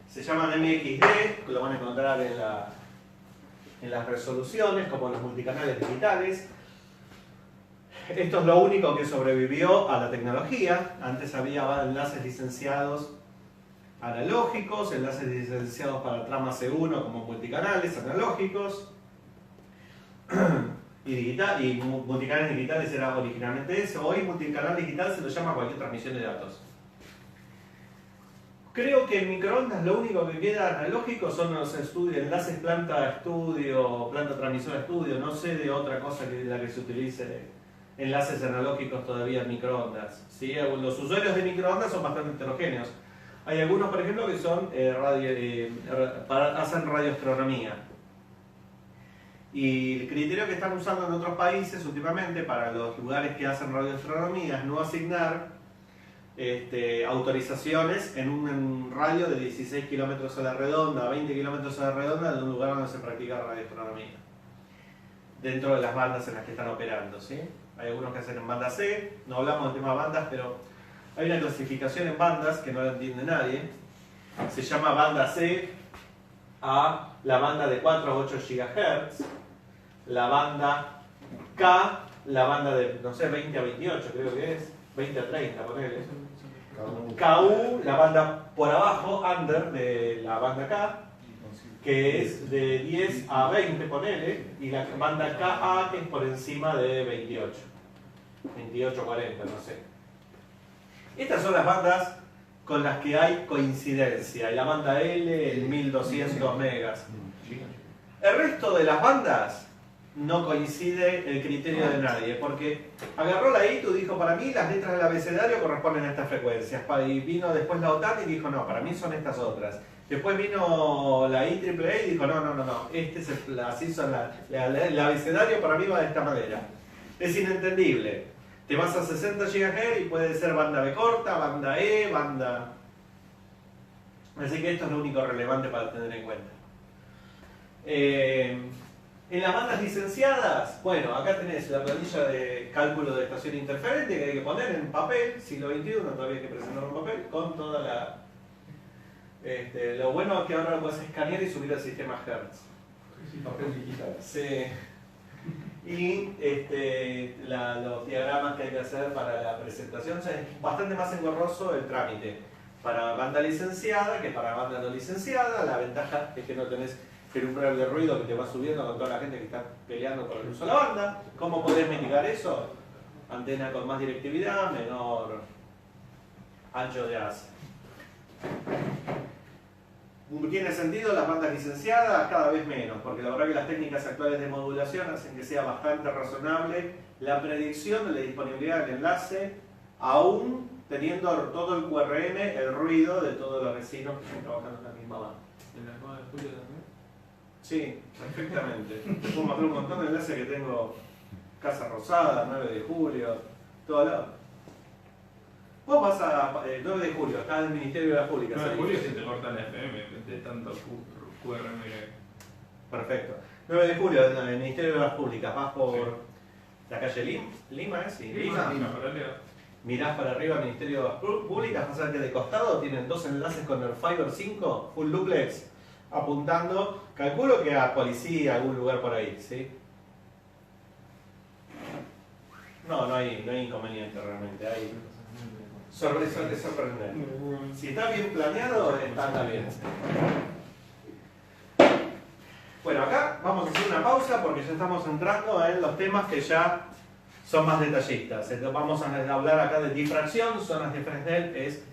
se llaman MXD, que lo van a encontrar en las resoluciones, como los multicanales digitales. Esto es lo único que sobrevivió a la tecnología. Antes había enlaces licenciados analógicos, enlaces licenciados para trama C1 como multicanales analógicos y multicanales digitales era originalmente eso. Hoy multicanal digital se lo llama cualquier transmisión de datos. Creo que en microondas lo único que queda analógico son los enlaces planta-estudio, planta-transmisor-estudio. No sé de otra cosa que la que se utilice enlaces analógicos todavía en microondas, ¿sí? Los usuarios de microondas son bastante heterogéneos. Hay algunos, por ejemplo, que son hacen radioastronomía. Y el criterio que están usando en otros países últimamente para los lugares que hacen radioastronomía es no asignar autorizaciones en un radio de 16 kilómetros a la redonda, 20 kilómetros a la redonda de un lugar donde se practica radioastronomía, dentro de las bandas en las que están operando, ¿sí? Hay algunos que hacen en banda C, no hablamos del tema bandas, pero hay una clasificación en bandas que no la entiende nadie. Se llama banda C a la banda de 4 a 8 GHz, la banda K, la banda de, no sé, 20 a 28 creo que es, 20 a 30, ponele. KU, la banda por abajo, under de la banda K, que es de 10 a 20, ponele, y la banda KA que es por encima de 28, 28, 40, no sé. Estas son las bandas con las que hay coincidencia, y la banda L en 1200 megas. El resto de las bandas no coincide el criterio de nadie, porque agarró la ITU y dijo, para mí las letras del abecedario corresponden a estas frecuencias, y vino después la OTAN y dijo, no, para mí son estas otras. Después vino la IEEE y dijo, no, este es así son el abecedario para mí va de esta manera. Es inentendible. Te vas a 60 GHz y puede ser banda B corta, banda E, banda... Así que esto es lo único relevante para tener en cuenta. En las bandas licenciadas, bueno, acá tenés la planilla de cálculo de estación interferente que hay que poner en papel, siglo XXI, todavía hay que presentarlo en papel, con toda la... lo bueno es que ahora lo puedes escanear y subir al sistema Hertz. Sí, papel digital. Sí. Y los diagramas que hay que hacer para la presentación, o sea, es bastante más engorroso el trámite para banda licenciada que para banda no licenciada. La ventaja es que no tenés el umbral de ruido que te va subiendo con toda la gente que está peleando por el uso de la banda. ¿Cómo podés mitigar eso? Antena con más directividad, menor ancho de haz. ¿Tiene sentido las bandas licenciadas? Cada vez menos, porque la verdad que las técnicas actuales de modulación hacen que sea bastante razonable la predicción de la disponibilidad del enlace, aún teniendo todo el QRM, el ruido de todos los vecinos que están trabajando en la misma banda. ¿En la 9 de julio también? Sí, perfectamente. Te puedo mostrar un montón de enlaces que tengo. Casa Rosada, 9 de julio, todo lado. Vos vas a 9 de julio, acá en el Ministerio de las Públicas. 9 de julio se te corta el FM de tanto QRM que... Perfecto. 9 de julio, en el Ministerio de las Públicas, vas por la calle Lima, ¿eh? Sí, Lima. Mirás para arriba al Ministerio de las Públicas, vas a ver que de costado tienen dos enlaces con el Fiber 5, full duplex, apuntando, calculo que a policía, algún lugar por ahí, ¿sí? No hay inconveniente realmente, hay sorprendente. Si está bien planeado, está bien. Bueno, acá vamos a hacer una pausa porque ya estamos entrando en los temas que ya son más detallistas. Entonces vamos a hablar acá de difracción. Zonas de Fresnel es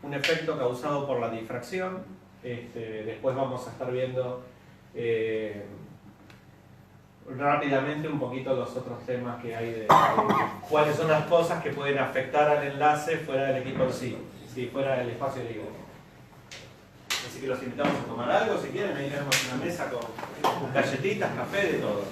un efecto causado por la difracción. Después vamos a estar viendo rápidamente un poquito los otros temas que hay de cuáles son las cosas que pueden afectar al enlace fuera del equipo en sí, si fuera del espacio libre. Así que los invitamos a tomar algo si quieren, ahí tenemos una mesa con galletitas, café, de todo.